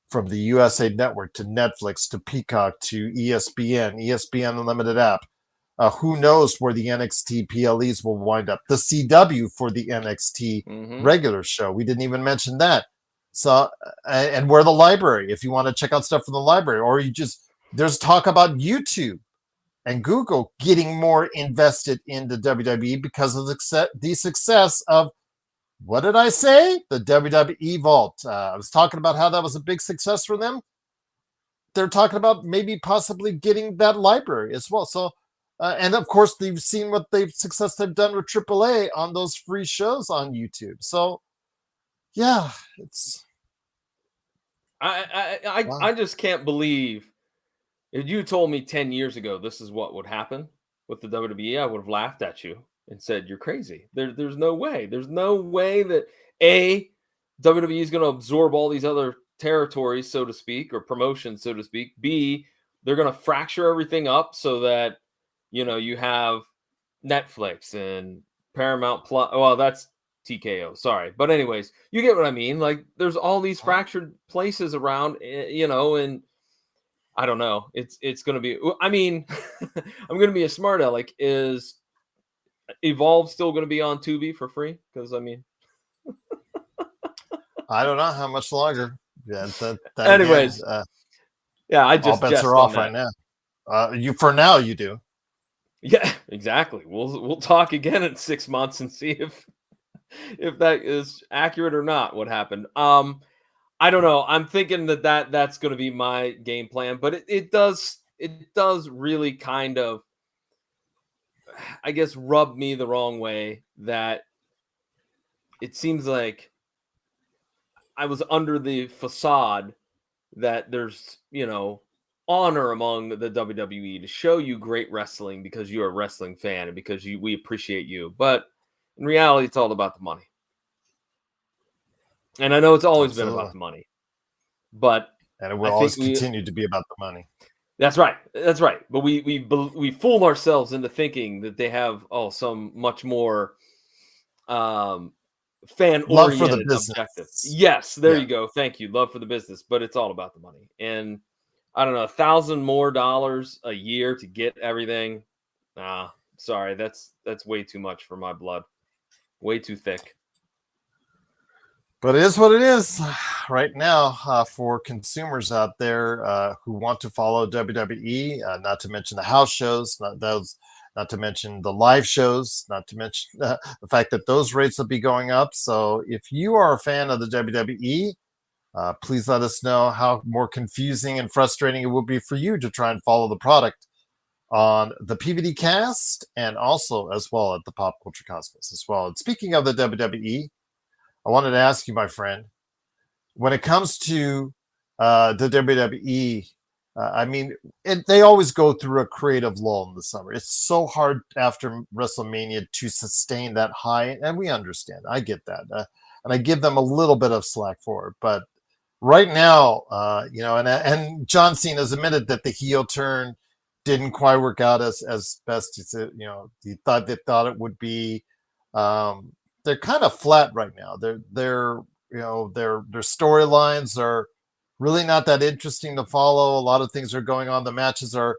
S2: from the USA Network to Netflix to Peacock to ESPN Unlimited app. Who knows where the NXT PLEs will wind up? The CW for the NXT regular show. We didn't even mention that. So, and where the library, if you want to check out stuff from the library, or there's talk about YouTube and Google getting more invested in the WWE because of the success of, what did I say? The WWE Vault. I was talking about how that was a big success for them. They're talking about maybe possibly getting that library as well. So, and of course, they've seen what success they've done with AAA on those free shows on YouTube. So, yeah, it's.
S3: I just can't believe, if you told me 10 years ago this is what would happen with the WWE, I would have laughed at you and said you're crazy. There's no way. There's no way that WWE is going to absorb all these other territories, so to speak, or promotions, so to speak. B, they're going to fracture everything up so that you have Netflix and Paramount Plus. Well, that's TKO. Sorry, but anyways, you get what I mean. Like, there's all these fractured places around, and I don't know. It's going to be. I mean, I'm going to be a smart aleck. Is Evolve still going to be on Tubi for free? Because I mean,
S2: I don't know how much longer. Yeah.
S3: Anyways,
S2: again,
S3: yeah, I just
S2: all bets are off right now. For now, you do.
S3: Yeah, exactly. We'll talk again in 6 months and see if that is accurate or not. What happened? I don't know. I'm thinking that's going to be my game plan, but it does really kind of, I guess, rub me the wrong way that it seems like I was under the facade that there's, honor among the WWE to show you great wrestling because you're a wrestling fan and because we appreciate you. But in reality, it's all about the money. And I know it's always been about the money, and
S2: it will always continue to be about the money.
S3: That's right. That's right. But we fool ourselves into thinking that they have some much more fan-oriented objective. Yes, there you go. Thank you. Love for the business, but it's all about the money. And I don't know, $1,000 more a year to get everything. Sorry, that's way too much for my blood. Way too thick.
S2: But it is what it is right now for consumers out there who want to follow WWE, not to mention the house shows, not to mention the live shows, not to mention the fact that those rates will be going up. So if you are a fan of the WWE, please let us know how more confusing and frustrating it will be for you to try and follow the product on the PVDcast and also as well at the Pop Culture Cosmos as well. And speaking of the WWE, I wanted to ask you, my friend, when it comes to the WWE, I mean, they always go through a creative lull in the summer. It's so hard after WrestleMania to sustain that high, and we understand. I get that. And I give them a little bit of slack for it. But right now, and John Cena has admitted that the heel turn didn't quite work out as best as it, they thought it would be. They're kind of flat right now. Their storylines are really not that interesting to follow. A lot of things are going on. The matches are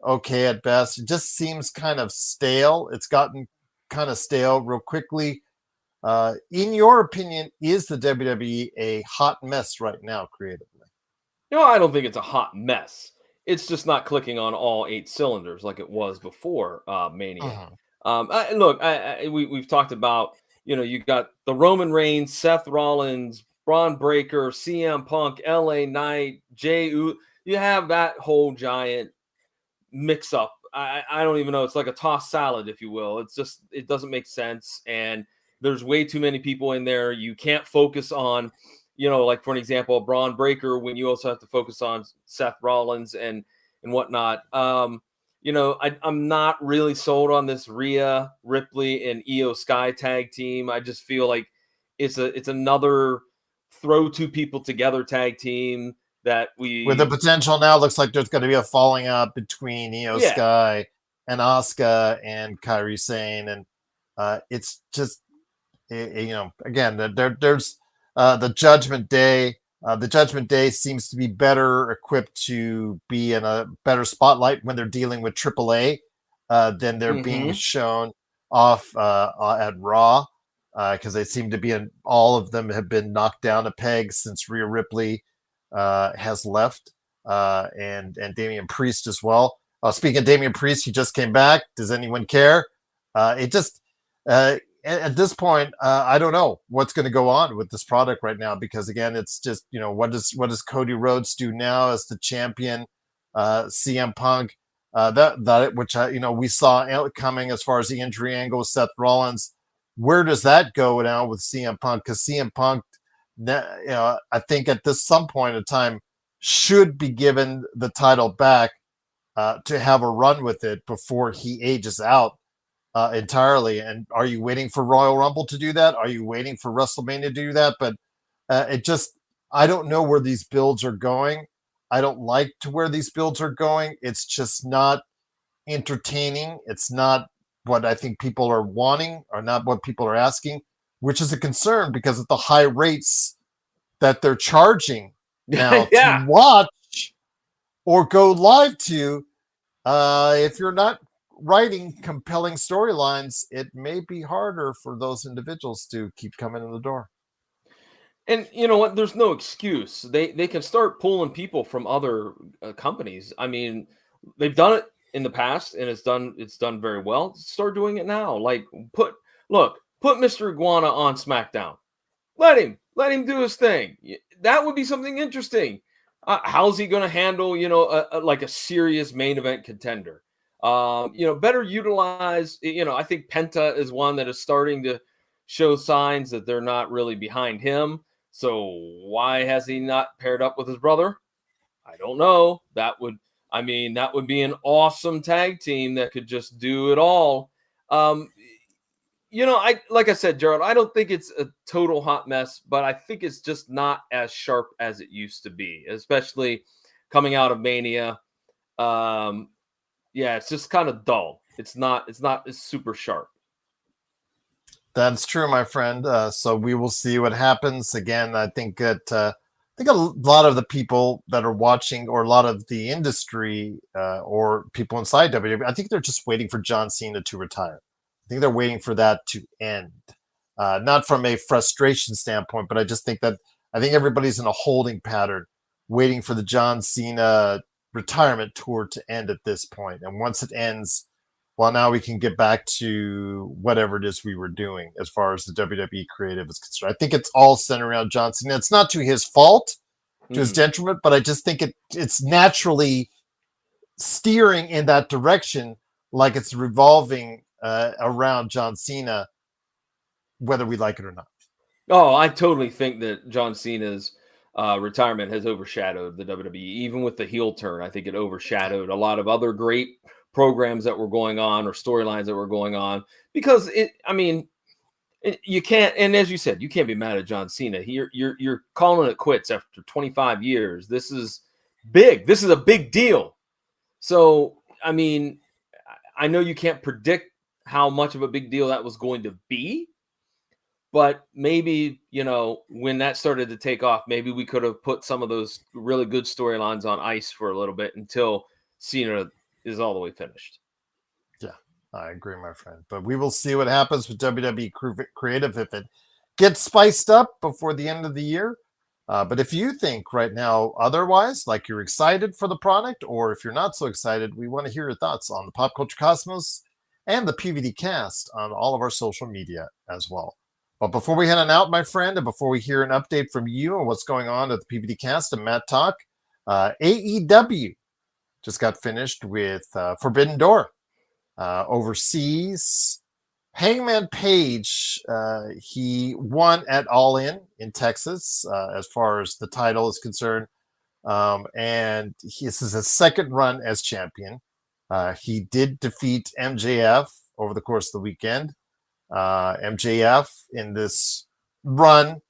S2: okay at best. It just seems kind of stale. It's gotten kind of stale real quickly. In your opinion, is the WWE a hot mess right now creatively?
S3: I don't think it's a hot mess. It's just not clicking on all 8 cylinders like it was before Mania. We've talked about, you got the Roman Reigns, Seth Rollins, Braun Breaker, CM Punk, LA Knight, You have that whole giant mix up. I don't even know. It's like a tossed salad, if you will. It's just, it doesn't make sense. And there's way too many people in there. You can't focus on, like for an example, Braun Breaker, when you also have to focus on Seth Rollins and whatnot. I'm not really sold on this Rhea Ripley and Io Sky tag team. I just feel like it's another throw 2 people together tag team that
S2: with the potential now looks like there's going to be a falling out between Io Sky and Asuka and Kairi Sane, and it's just again there's the Judgment Day. The Judgment Day seems to be better equipped to be in a better spotlight when they're dealing with AAA than they're being shown off at Raw, because they seem to be all of them have been knocked down a peg since Rhea Ripley has left, and Damian Priest as well. Speaking of Damian Priest, he just came back. Does anyone care? It just at this point, I don't know what's going to go on with this product right now, because again, it's just, what does Cody Rhodes do now as the champion? CM Punk, which we saw coming as far as the injury angle with Seth Rollins. Where does that go now with CM Punk? Because CM Punk, I think at some point in time should be given the title back to have a run with it before he ages out entirely. And are you waiting for Royal Rumble to do that? Are you waiting for WrestleMania to do that? But I don't know where these builds are going. I don't like to where these builds are going. It's just not entertaining. It's not what I think people are wanting, or not what people are asking, which is a concern because of the high rates that they're charging now to watch or go live to. If you're not writing compelling storylines, it may be harder for those individuals to keep coming in the door.
S3: And you know what? There's no excuse. They can start pulling people from other companies. I mean, they've done it in the past, and it's done very well. Start doing it now. Like put Mr. Iguana on SmackDown. Let him do his thing. That would be something interesting. How's he going to handle like a serious main event contender? Better utilize. I think Penta is one that is starting to show signs that they're not really behind him. So why has he not paired up with his brother? I don't know. That would be an awesome tag team that could just do it all. Like I said, Gerald, I don't think it's a total hot mess, but I think it's just not as sharp as it used to be, especially coming out of Mania. It's just kind of dull. It's not as super sharp.
S2: That's true, my friend. So we will see what happens. Again, I think that a lot of the people that are watching, or a lot of the industry, or people inside WWE, I think they're just waiting for John Cena to retire. I think they're waiting for that to end. Not from a frustration standpoint, but I think everybody's in a holding pattern, waiting for the John Cena retirement tour to end at this point. And once it ends, well, now we can get back to whatever it is we were doing as far as the WWE creative is concerned. I think it's all centered around John Cena. It's not to his fault, to his detriment, but I just think it's naturally steering in that direction, like it's revolving around John Cena, whether we like it or not.
S3: Oh, I totally think that John Cena's retirement has overshadowed the WWE. Even with the heel turn, I think it overshadowed a lot of other great programs that were going on, or storylines that were going on, because you can't, and as you said, you can't be mad at John Cena. You're calling it quits after 25 years. This is big. This is a big deal. So I mean, I know you can't predict how much of a big deal that was going to be, but maybe, when that started to take off, maybe we could have put some of those really good storylines on ice for a little bit until Cena is all the way finished.
S2: Yeah, I agree, my friend. But we will see what happens with WWE Creative if it gets spiced up before the end of the year. But if you think right now otherwise, like you're excited for the product, or if you're not so excited, we want to hear your thoughts on the Pop Culture Cosmos and the PVD Cast on all of our social media as well. But before we head on out, my friend, and before we hear an update from you on what's going on at the PVD Cast and Matt Talk, AEW just got finished with Forbidden Door overseas. Hangman Page, he won at All in Texas, as far as the title is concerned. And this is his second run as champion. He did defeat MJF over the course of the weekend. MJF in this run,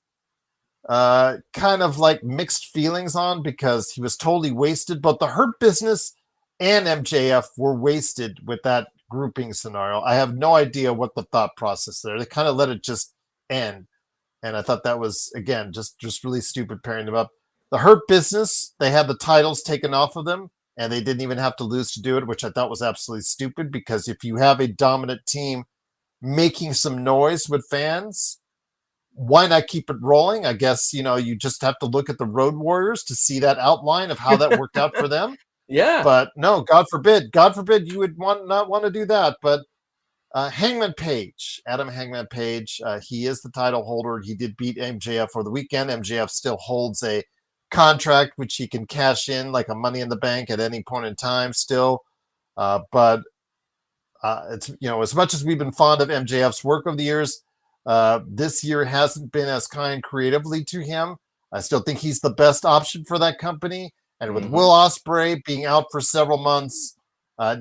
S2: kind of like mixed feelings on, because he was totally wasted. But the Hurt Business and MJF were wasted with that grouping scenario. I have no idea what the thought process there. They kind of let it just end, and I thought that was, again, just really stupid pairing them up. The Hurt Business, they had the titles taken off of them, and they didn't even have to lose to do it, which I thought was absolutely stupid, because if you have a dominant team making some noise with fans, why not keep it rolling? I guess, you just have to look at the Road Warriors to see that outline of how that worked out for them.
S3: Yeah.
S2: But no, God forbid you would not want to do that. But Hangman Page, Adam Hangman Page, he is the title holder. He did beat MJF for the weekend. MJF still holds a contract which he can cash in like a Money in the Bank at any point in time still. But it's, as much as we've been fond of MJF's work over the years, this year hasn't been as kind creatively to him. I still think he's the best option for that company. And with Will Ospreay being out for several months,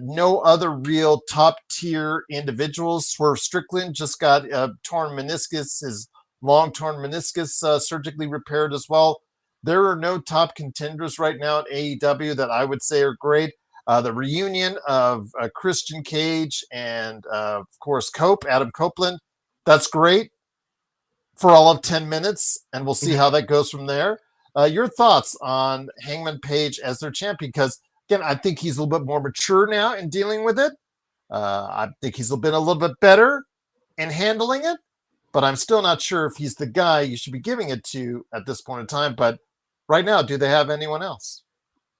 S2: no other real top-tier individuals. Swerve Strickland just got torn meniscus, his long-torn meniscus surgically repaired as well. There are no top contenders right now at AEW that I would say are great. The reunion of Christian Cage and, of course, Adam Copeland, that's great for all of 10 minutes, and we'll see how that goes from there. Your thoughts on Hangman Page as their champion? Because, again, I think he's a little bit more mature now in dealing with it. I think he's been a little bit better in handling it, but I'm still not sure if he's the guy you should be giving it to at this point in time. But right now, do they have anyone else?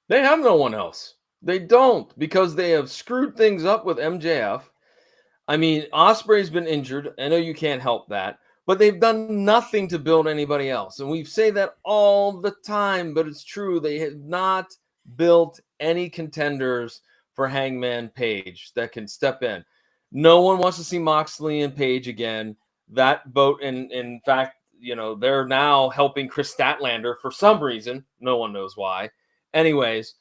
S3: They have no one else. They don't, because they have screwed things up with MJF. I mean, Ospreay's been injured. I know you can't help that. But they've done nothing to build anybody else. And we say that all the time, but it's true. They have not built any contenders for Hangman Page that can step in. No one wants to see Moxley and Page again. That boat, and in fact, they're now helping Chris Statlander for some reason. No one knows why. Anyways,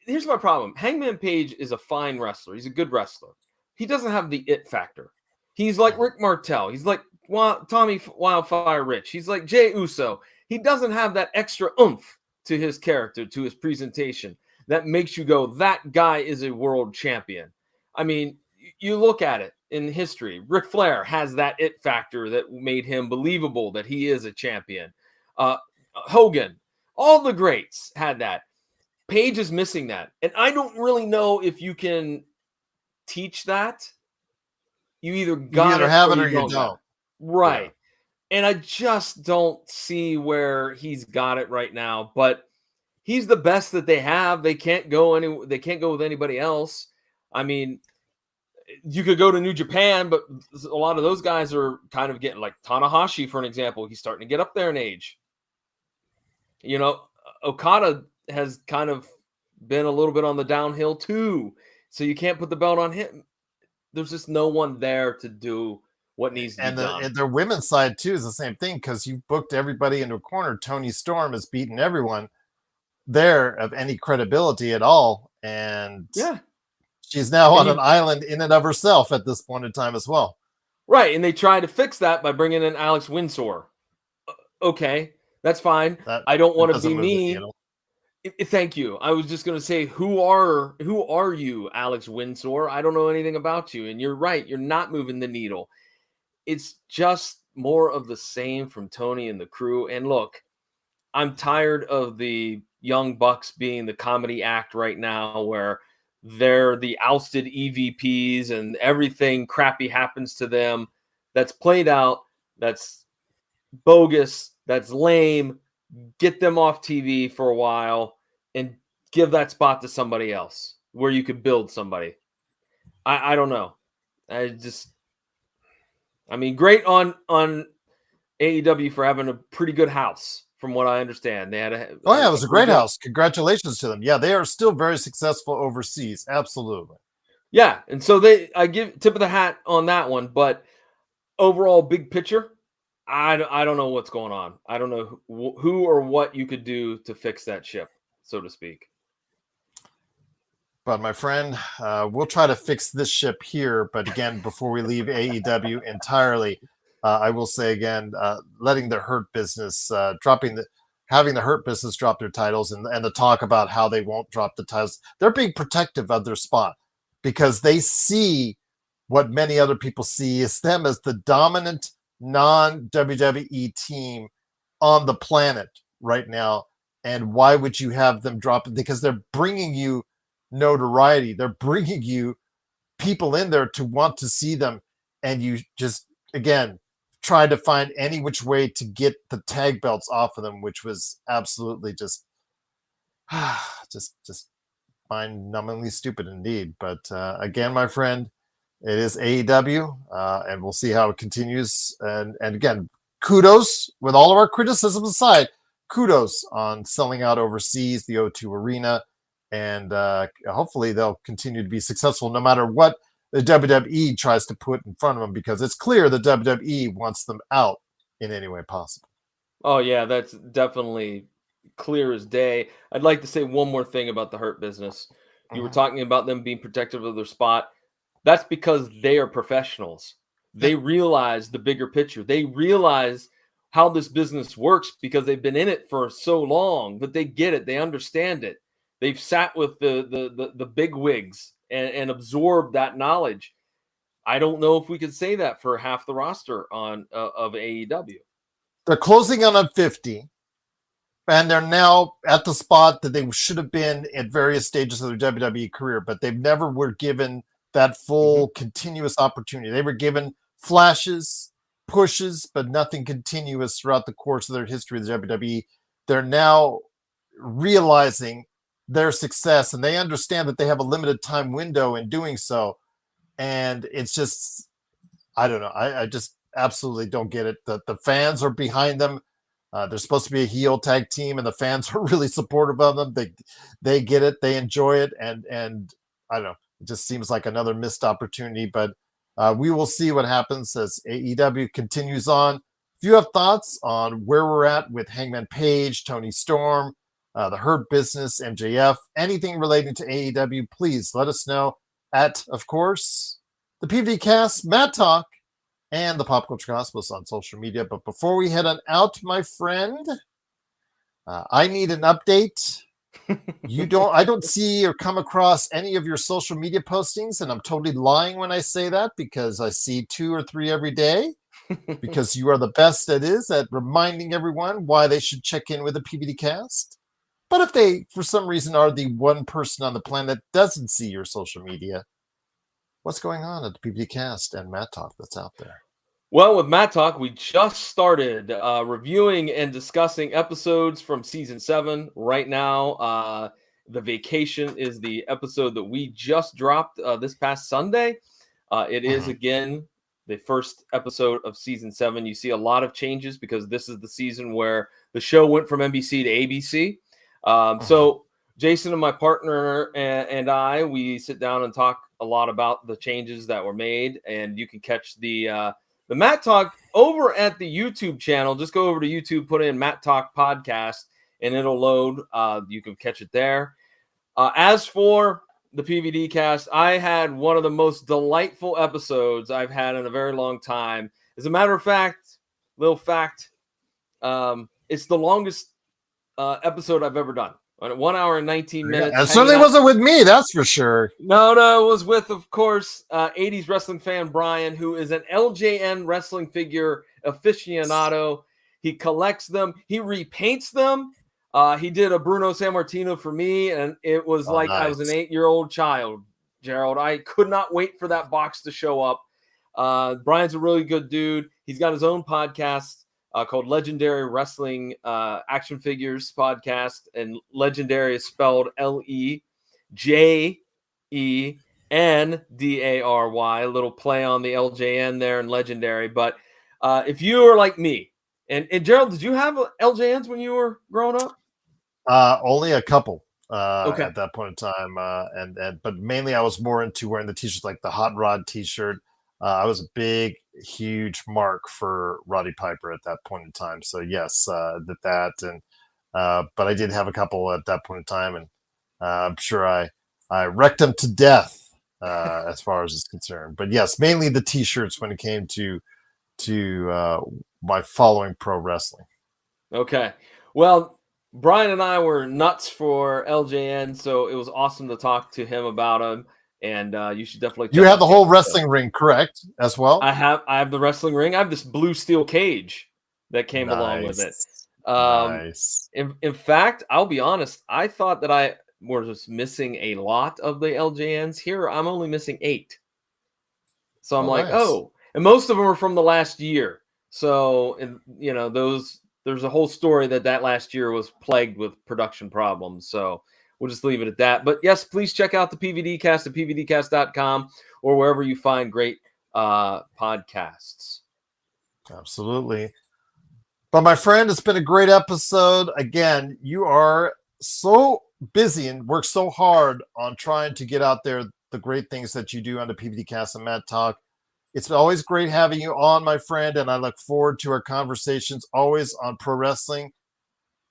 S3: here's my problem. Hangman Page is a fine wrestler. He's a good wrestler. He doesn't have the it factor. He's like Rick Martel. He's like Tommy Wildfire Rich. He's like Jey Uso. He doesn't have that extra oomph to his character, to his presentation, that makes you go, that guy is a world champion. I mean, you look at it in history. Ric Flair has that it factor that made him believable that he is a champion. Hogan, all the greats had that. Page is missing that. And I don't really know if you can teach that. You either
S2: have it or you don't.
S3: Right. Yeah. And I just don't see where he's got it right now, but he's the best that they have. They can't go with anybody else. I mean, you could go to New Japan, but a lot of those guys are kind of getting, like Tanahashi, for an example. He's starting to get up there in age. Okada has kind of been a little bit on the downhill too. So you can't put the belt on him. There's just no one there to do what needs to be done.
S2: And their women's side too is the same thing, because you've booked everybody into a corner. Toni Storm has beaten everyone there of any credibility at all. And she's now on an island in and of herself at this point in time as well.
S3: Right. And they try to fix that by bringing in Alex Windsor. Okay, that's fine. I don't want to be me. Thank you. I was just going to say, who are you, Alex Windsor? I don't know anything about you. And you're right. You're not moving the needle. It's just more of the same from Tony and the crew. And look, I'm tired of the Young Bucks being the comedy act right now, where they're the ousted EVPs and everything crappy happens to them. That's played out. That's bogus. That's lame. Get them off TV for a while and give that spot to somebody else where you could build somebody. I don't know. Great on AEW for having a pretty good house, from what I understand. They had
S2: it was a great house. Congratulations to them. Yeah, they are still very successful overseas. Absolutely.
S3: Yeah, and so I give tip of the hat on that one, but overall big picture, I don't know what's going on. I don't know who or what you could do to fix that ship, so to speak.
S2: But my friend, we'll try to fix this ship here. But again, before we leave AEW entirely, I will say again, letting the Hurt Business having the Hurt Business drop their titles and the talk about how they won't drop the titles. They're being protective of their spot because they see what many other people see is them as the dominant non-WWE team on the planet right now. And why would you have them drop it? Because they're bringing you notoriety. They're bringing you people in there to want to see them. And you just, again, try to find any which way to get the tag belts off of them, which was absolutely just mind-numbingly stupid indeed. But again, my friend, it is AEW, and we'll see how it continues. And again, kudos, with all of our criticism aside, kudos on selling out overseas, the O2 Arena, and hopefully they'll continue to be successful no matter what the WWE tries to put in front of them, because it's clear the WWE wants them out in any way possible.
S3: Oh, yeah, that's definitely clear as day. I'd like to say one more thing about the Hurt Business. You were talking about them being protective of their spot. That's because they are professionals. They realize the bigger picture. They realize how this business works because they've been in it for so long, but they get it. They understand it. They've sat with the big wigs and absorbed that knowledge. I don't know if we could say that for half the roster of AEW.
S2: They're closing on 50, and they're now at the spot that they should have been at various stages of their WWE career, but they've never were given that full continuous opportunity. They were given flashes, pushes, but nothing continuous throughout the course of their history of the WWE. They're now realizing their success, and they understand that they have a limited time window in doing so. And it's just, I don't know. I just absolutely don't get it. The fans are behind them. They're supposed to be a heel tag team, and the fans are really supportive of them. They get it. They enjoy it. And I don't know. It just seems like another missed opportunity, but we will see what happens as AEW continues on. If you have thoughts on where we're at with Hangman Page, Tony Storm, the Hurt Business, MJF, anything relating to AEW, please let us know at, of course, the PVDCast, Matt Talk, and the Pop Culture Gospels on social media. But before we head on out, my friend, I need an update. I don't see or come across any of your social media postings, and I'm totally lying when I say that, because I see 2 or 3 every day, because you are the best at reminding everyone why they should check in with the PVDcast. But if they, for some reason, are the one person on the planet that doesn't see your social media, what's going on at the PVDcast and Matt Talk that's out there?
S3: Well, with Matt Talk, we just started reviewing and discussing episodes from season 7. Right now, The Vacation is the episode that we just dropped this past Sunday. It is, again, the first episode of season 7. You see a lot of changes because this is the season where the show went from NBC to ABC. So Jason and my partner and I, we sit down and talk a lot about the changes that were made, and you can catch the Matt Talk over at the YouTube channel. Just go over to YouTube, put in Matt Talk Podcast, and it'll load. You can catch it there. As for the PVDcast, I had one of the most delightful episodes I've had in a very long time. As a matter of fact, little fact, it's the longest episode I've ever done. 1 hour and 19 minutes.
S2: It certainly wasn't with me, that's for sure.
S3: No, it was with, of course, 80s wrestling fan Brian, who is an LJN wrestling figure aficionado. He collects them. He repaints them. He did a Bruno Sammartino for me, and it was nice. I was an 8-year-old child, Gerald. I could not wait for that box to show up. Brian's a really good dude. He's got his own podcast called Legendary Wrestling Action Figures Podcast, and Legendary is spelled LEJENDARY, a little play on the LJN there and Legendary. But if you are like me, and Gerald, did you have LJNs when you were growing up?
S2: Only a couple
S3: okay.
S2: at that point in time, but mainly I was more into wearing the t-shirts, like the Hot Rod t-shirt. I was a big, huge mark for Roddy Piper at that point in time. So yes, but I did have a couple at that point in time, and I'm sure I wrecked them to death as far as it's concerned. But yes, mainly the t-shirts when it came to my following pro wrestling.
S3: Okay, well, Brian and I were nuts for LJN, so it was awesome to talk to him about him. And you should definitely.
S2: You have the whole wrestling ring, correct? As well.
S3: I have the wrestling ring. I have this blue steel cage that came along with it.
S2: Nice.
S3: In fact, I'll be honest. I thought that I was missing a lot of the LJNs. Here, I'm only missing 8. So I'm like, nice. And most of them are from the last year. So there's a whole story that last year was plagued with production problems. So we'll just leave it at that. But yes, please check out the PVDcast at PVDcast.com or wherever you find great podcasts.
S2: Absolutely. But my friend, it's been a great episode. Again, you are so busy and work so hard on trying to get out there the great things that you do on the PVDcast and Mad Talk. It's always great having you on, my friend, and I look forward to our conversations always on pro wrestling.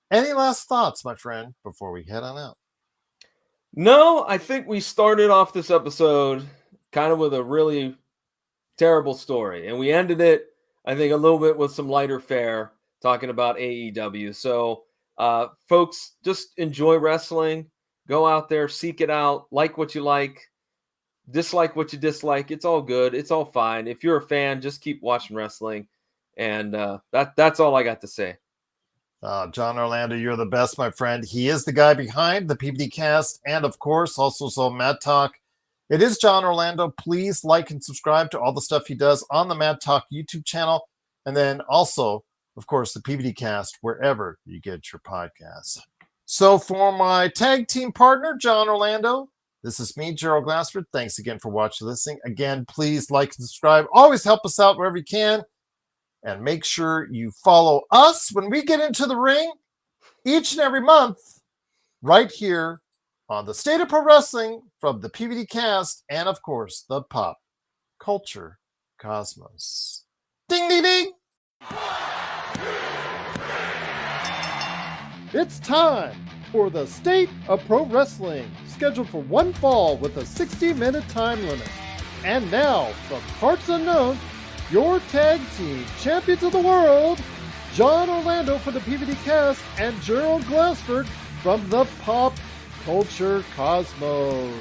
S2: Any last thoughts, my friend, before we head on out?
S3: No, I think we started off this episode kind of with a really terrible story, and we ended it, I think, a little bit with some lighter fare, talking about AEW. So, folks, just enjoy wrestling. Go out there, seek it out, like what you like, dislike what you dislike. It's all good. It's all fine. If you're a fan, just keep watching wrestling, and that's all I got to say.
S2: John Orlando, you're the best, my friend. He is the guy behind the PVDcast and, of course, also Mad Talk. It is John Orlando. Please like and subscribe to all the stuff he does on the Mad Talk YouTube channel. And then also, of course, the PVDcast, wherever you get your podcasts. So for my tag team partner, John Orlando, this is me, Gerald Glassford. Thanks again for watching, listening. Again, please like and subscribe. Always help us out wherever you can. And make sure you follow us when we get into the ring each and every month right here on the State of Pro Wrestling from the PVDcast and, of course, the Pop Culture Cosmos. Ding, ding, ding!
S1: It's time for the State of Pro Wrestling, scheduled for one fall with a 60-minute time limit. And now, from parts unknown, your tag team champions of the world, John Orlando for the PVDcast and Gerald Glassford from the Pop Culture Cosmos.